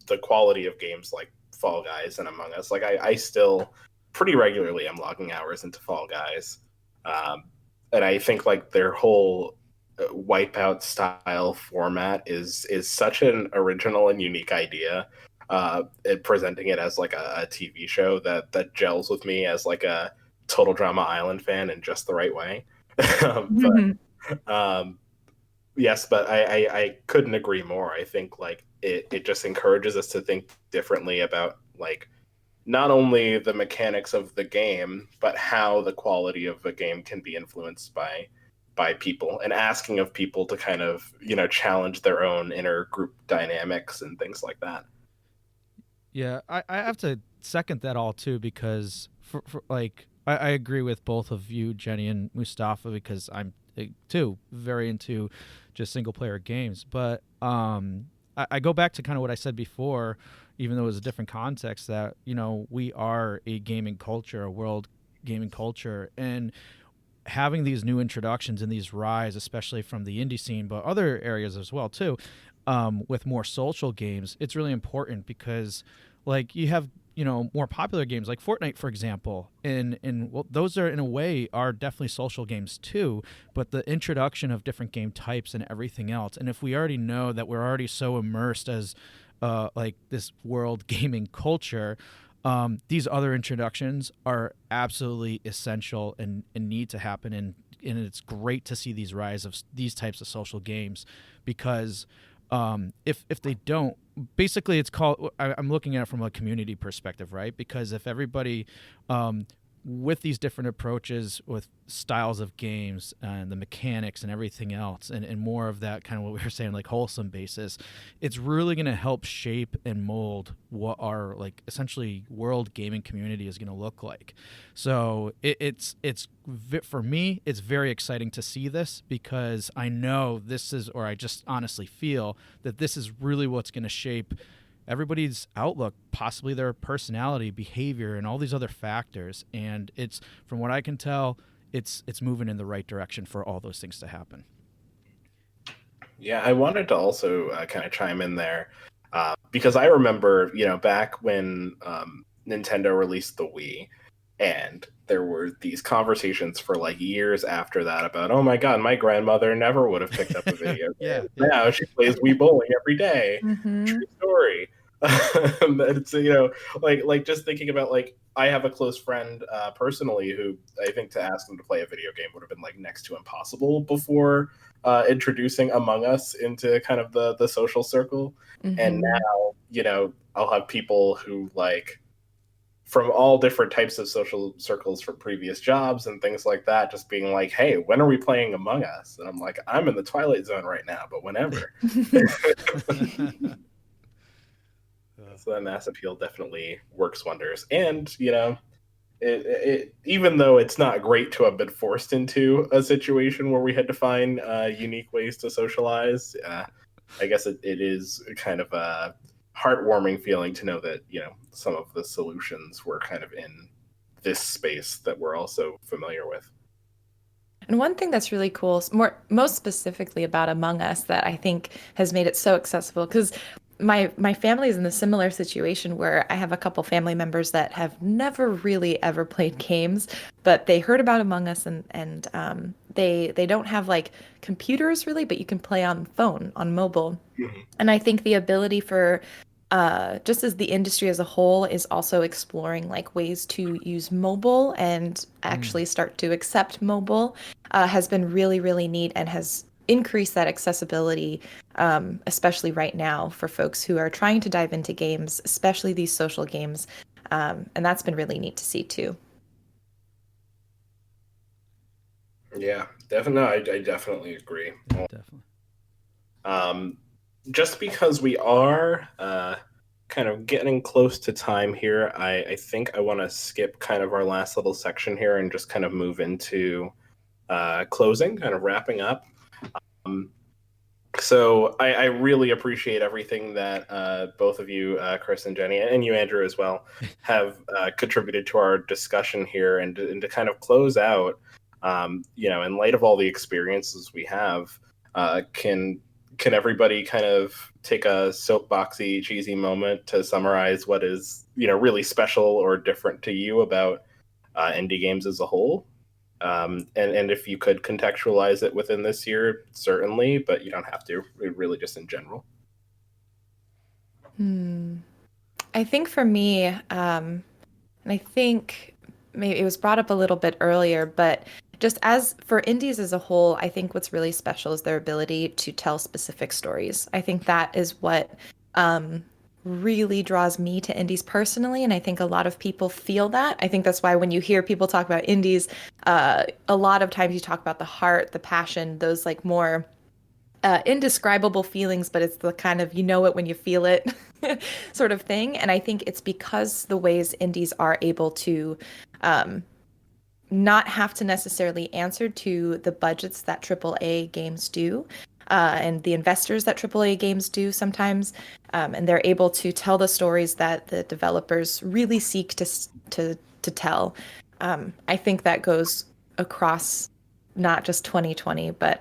the quality of games like Fall Guys and Among Us. Like I still pretty regularly am logging hours into Fall Guys, um, and I think like their whole wipeout style format is such an original and unique idea. And presenting it as like a TV show that gels with me as like a Total Drama Island fan in just the right way. but yes, but I couldn't agree more. I think like it just encourages us to think differently about like not only the mechanics of the game, but how the quality of a game can be influenced by people, and asking of people to kind of challenge their own inner group dynamics and things like that. Yeah, I have to second that all too because for like I agree with both of you, Jenny and Mustafa, because I'm too very into just single player games. But I go back to kind of what I said before, even though it was a different context, that we are a gaming culture, a world gaming culture, and having these new introductions and these rise, especially from the indie scene, but other areas as well too, with more social games, it's really important because, like, you have more popular games like Fortnite, for example, and well, those are in a way are definitely social games too. But the introduction of different game types and everything else, and if we already know that we're already so immersed as like this world gaming culture, these other introductions are absolutely essential and need to happen. And it's great to see these rise of these types of social games because if they don't, basically it's called. I'm looking at it from a community perspective, right? Because if everybody with these different approaches with styles of games and the mechanics and everything else and more of that kind of what we were saying like wholesome basis, it's really going to help shape and mold what our like essentially world gaming community is going to look like. So it's for me it's very exciting to see this because I know this is, or I just honestly feel that this is really what's going to shape everybody's outlook, possibly their personality, behavior, and all these other factors. And it's, from what I can tell, it's moving in the right direction for all those things to happen. Yeah, I wanted to also kind of chime in there because I remember, back when Nintendo released the Wii, and there were these conversations for like years after that about, oh my God, my grandmother never would have picked up a video Yeah, game. yeah. Now she plays Wii bowling every day. Hmm. True story. It's like just thinking about like I have a close friend personally who I think to ask them to play a video game would have been like next to impossible before introducing Among Us into kind of the social circle. And Hmm. now I'll have people who like from all different types of social circles from previous jobs and things like that just being like, hey, when are we playing Among Us? And I'm like, I'm in the Twilight Zone right now, but whenever. So that mass appeal definitely works wonders. And, even though it's not great to have been forced into a situation where we had to find unique ways to socialize, I guess it is kind of a heartwarming feeling to know that, some of the solutions were kind of in this space that we're also familiar with. And one thing that's really cool, most specifically about Among Us, that I think has made it so accessible, because my family is in a similar situation where I have a couple family members that have never really ever played games, but they heard about Among Us, and they don't have like computers really, but you can play on phone, on mobile. Mhm. And I think the ability for just as the industry as a whole is also exploring like ways to use mobile and actually start to accept mobile has been really, really neat and has increased that accessibility, especially right now for folks who are trying to dive into games, especially these social games. And that's been really neat to see too. Yeah, definitely. I definitely agree. Definitely. Um, just because we are kind of getting close to time here, I think I want to skip kind of our last little section here and just kind of move into closing, kind of wrapping up. Um, so I really appreciate everything that both of you, Chris and Jenny, and you, Andrew, as well, have contributed to our discussion here, and to kind of close out. In light of all the experiences we have, can everybody kind of take a soapboxy, cheesy moment to summarize what is really special or different to you about indie games as a whole? And if you could contextualize it within this year, certainly, but you don't have to. Really, just in general. I think for me, and I think maybe it was brought up a little bit earlier, but just as for indies as a whole, I think what's really special is their ability to tell specific stories. I think that is what um, really draws me to indies personally, and I think a lot of people feel that. I think that's why when you hear people talk about indies, a lot of times you talk about the heart, the passion, those like more indescribable feelings, but it's the kind of you know it when you feel it sort of thing. And I think it's because the ways indies are able to um, not have to necessarily answer to the budgets that AAA games do. And the investors that AAA games do sometimes, and they're able to tell the stories that the developers really seek to tell. I think that goes across not just 2020, but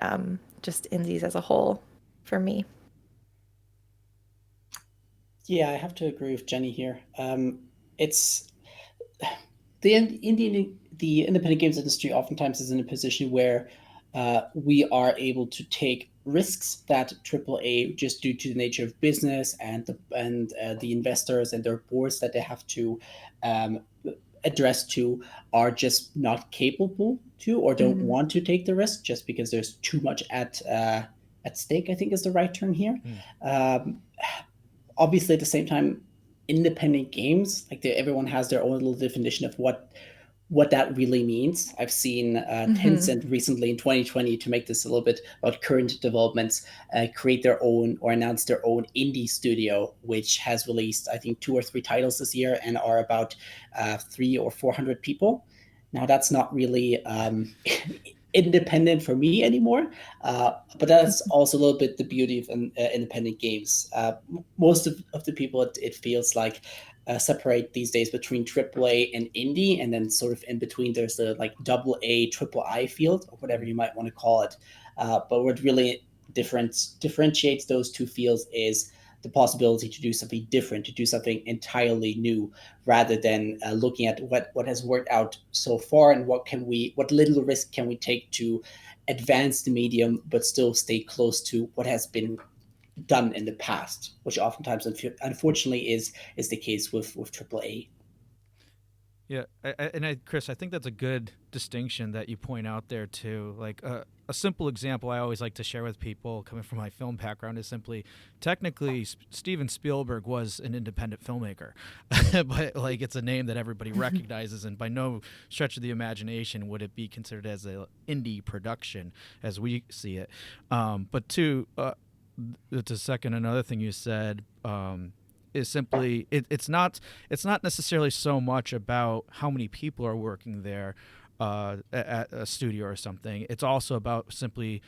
just indies as a whole for me. Yeah, I have to agree with Jenny here. It's the Indian the independent games industry oftentimes is in a position where we are able to take risks that AAA, just due to the nature of business and the investors and their boards that they have to um, address to, are just not capable to or don't Mm. want to take the risk just because there's too much at stake, I think is the right term here. Um, Obviously, at the same time, independent games, like everyone has their own little definition of what that really means. I've seen Hmm. Tencent recently in 2020, to make this a little bit about current developments, create their own or announce their own indie studio, which has released, I think, 2 or 3 titles this year and are about 300 or 400 people. Now, that's not really independent for me anymore, but that's also a little bit the beauty of independent games. Most of the people, it feels like, separate these days between AAA and indie, and then sort of in between there's the like double A, triple I field, or whatever you might want to call it. But what really differentiates those two fields is the possibility to do something different, to do something entirely new, rather than looking at what has worked out so far and what little risk can we take to advance the medium, but still stay close to what has been done in the past, which oftentimes, unfortunately, is the case with AAA. Yeah, Chris, I think that's a good distinction that you point out there too. Like a simple example I always like to share with people coming from my film background is simply, technically, Steven Spielberg was an independent filmmaker, but like it's a name that everybody recognizes, and by no stretch of the imagination would it be considered as an indie production as we see it. But to second another thing you said. Is simply it's not necessarily so much about how many people are working there at a studio or something. It's also about simply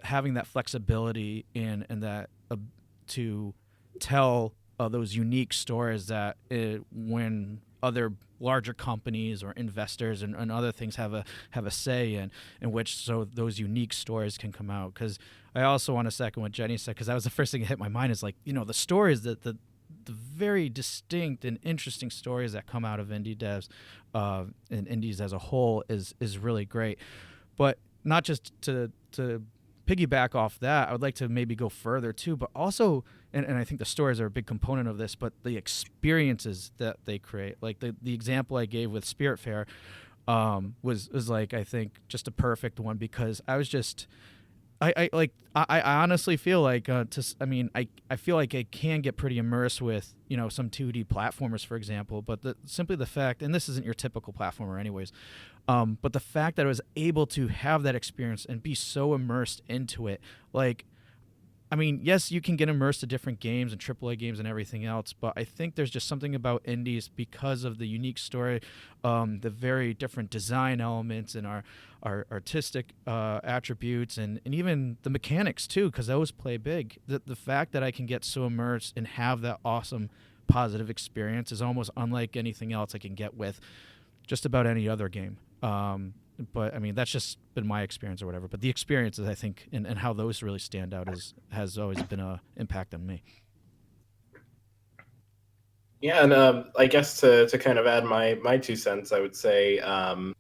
having that flexibility and that to tell those unique stories that when other larger companies or investors and other things have a say in which so those unique stories can come out. Because I also want to second what Jenny said, because that was the first thing that hit my mind, is like, the stories that the very distinct and interesting stories that come out of indie devs and indies as a whole is really great. But not just to piggyback off that, I would like to maybe go further too, but also, and I think the stories are a big component of this, but the experiences that they create. Like the example I gave with Spirit Fair was like, I think just a perfect one, because I was just, I honestly feel like I feel like I can get pretty immersed with some 2D platformers, for example, but simply the fact, and this isn't your typical platformer anyways, but the fact that I was able to have that experience and be so immersed into it, like, I mean, yes, you can get immersed to different games and AAA games and everything else, but I think there's just something about indies because of the unique story, the very different design elements and our artistic attributes and even the mechanics too, because those play big. The fact that I can get so immersed and have that awesome positive experience is almost unlike anything else I can get with just about any other game. But I mean, that's just been my experience or whatever. But the experiences, I think, and how those really stand out has always been an impact on me. Yeah, and I guess to kind of add my 2 cents, I would say I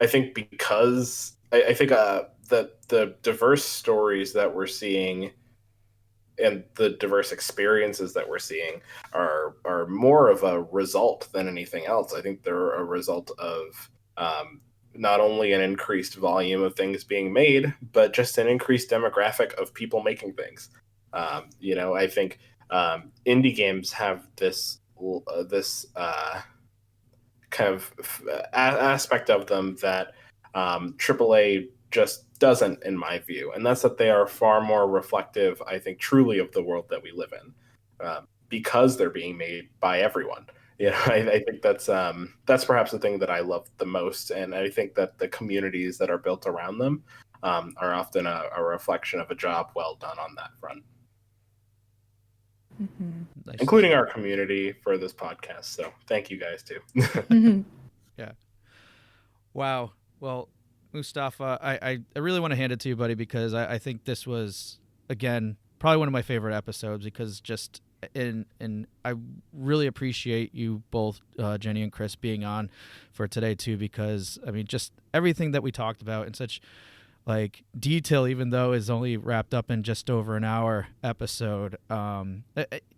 think because I think the diverse stories that we're seeing and the diverse experiences that we're seeing are more of a result than anything else. I think they're a result of not only an increased volume of things being made, but just an increased demographic of people making things. I think indie games have this kind of aspect of them that AAA just doesn't, in my view, and that's that they are far more reflective, I think, truly of the world that we live in, because they're being made by everyone. I think that's perhaps the thing that I love the most, and I think that the communities that are built around them are often a reflection of a job well done on that front. Mm-hmm. Nice. Including our community for this podcast. So thank you guys too. Mm-hmm. Yeah. Wow. Well, Mustapha, I really want to hand it to you, buddy, because I think this was, again, probably one of my favorite episodes, because just and I really appreciate you both, Jenny and Chris, being on for today too, because I mean, just everything that we talked about in such like detail, even though is only wrapped up in just over an hour episode.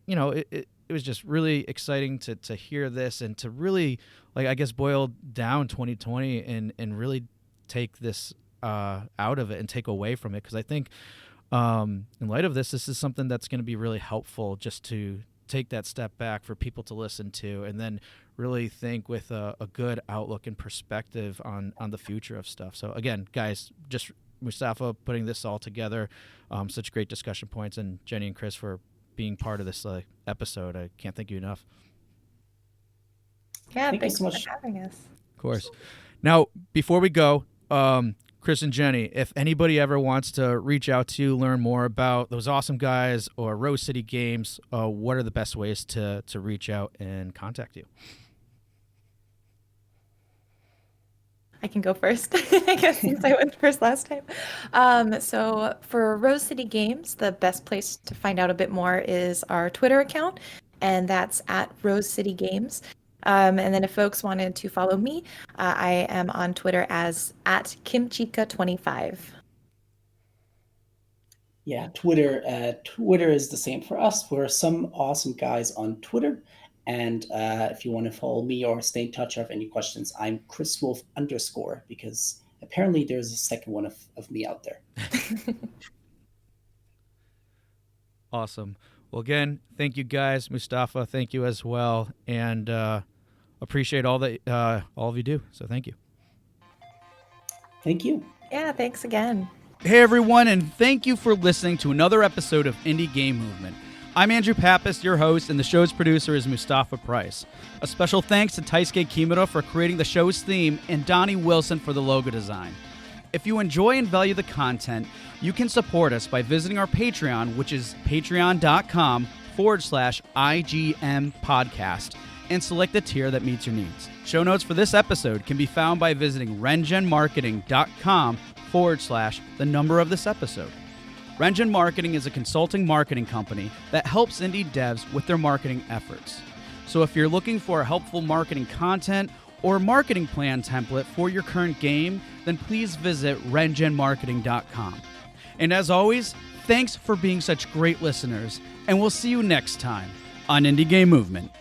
It was just really exciting to hear this and to really, like, I guess, boil down 2020 and really take this out of it and take away from it. Because I think in light of this is something that's going to be really helpful, just to take that step back for people to listen to and then really think with a good outlook and perspective on the future of stuff. So again, guys, just Mustapha putting this all together, such great discussion points, and Jenny and Chris for being part of this episode. I can't thank you enough. Yeah, Thank you thanks so much for having us. Of course. Now, before we go, Chris and Jenny, if anybody ever wants to reach out to you, learn more about those awesome guys or Rose City Games, what are the best ways to reach out and contact you? I can go first, I guess, since I went first last time. So for Rose City Games, the best place to find out a bit more is our Twitter account, and that's at Rose City Games. And then if folks wanted to follow me, I am on Twitter as at Kimchika25. Yeah, Twitter. Twitter is the same for us. We're some awesome guys on Twitter. And if you want to follow me or stay in touch or have any questions, I'm ChrisWolf_, because apparently there's a second one of me out there. Awesome. Well, again, thank you guys. Mustapha, thank you as well. And appreciate all of you do. So thank you. Thank you. Yeah, thanks again. Hey, everyone, and thank you for listening to another episode of Indie Game Movement. I'm Andrew Pappas, your host, and the show's producer is Mustapha Price. A special thanks to Taisuke Kimura for creating the show's theme and Donnie Wilson for the logo design. If you enjoy and value the content, you can support us by visiting our Patreon, which is patreon.com/IGM podcast, and select the tier that meets your needs. Show notes for this episode can be found by visiting rengenmarketing.com/the number of this episode. Rengen Marketing is a consulting marketing company that helps indie devs with their marketing efforts. So if you're looking for helpful marketing content or marketing plan template for your current game, then please visit rengenmarketing.com. And as always, thanks for being such great listeners, and we'll see you next time on Indie Game Movement.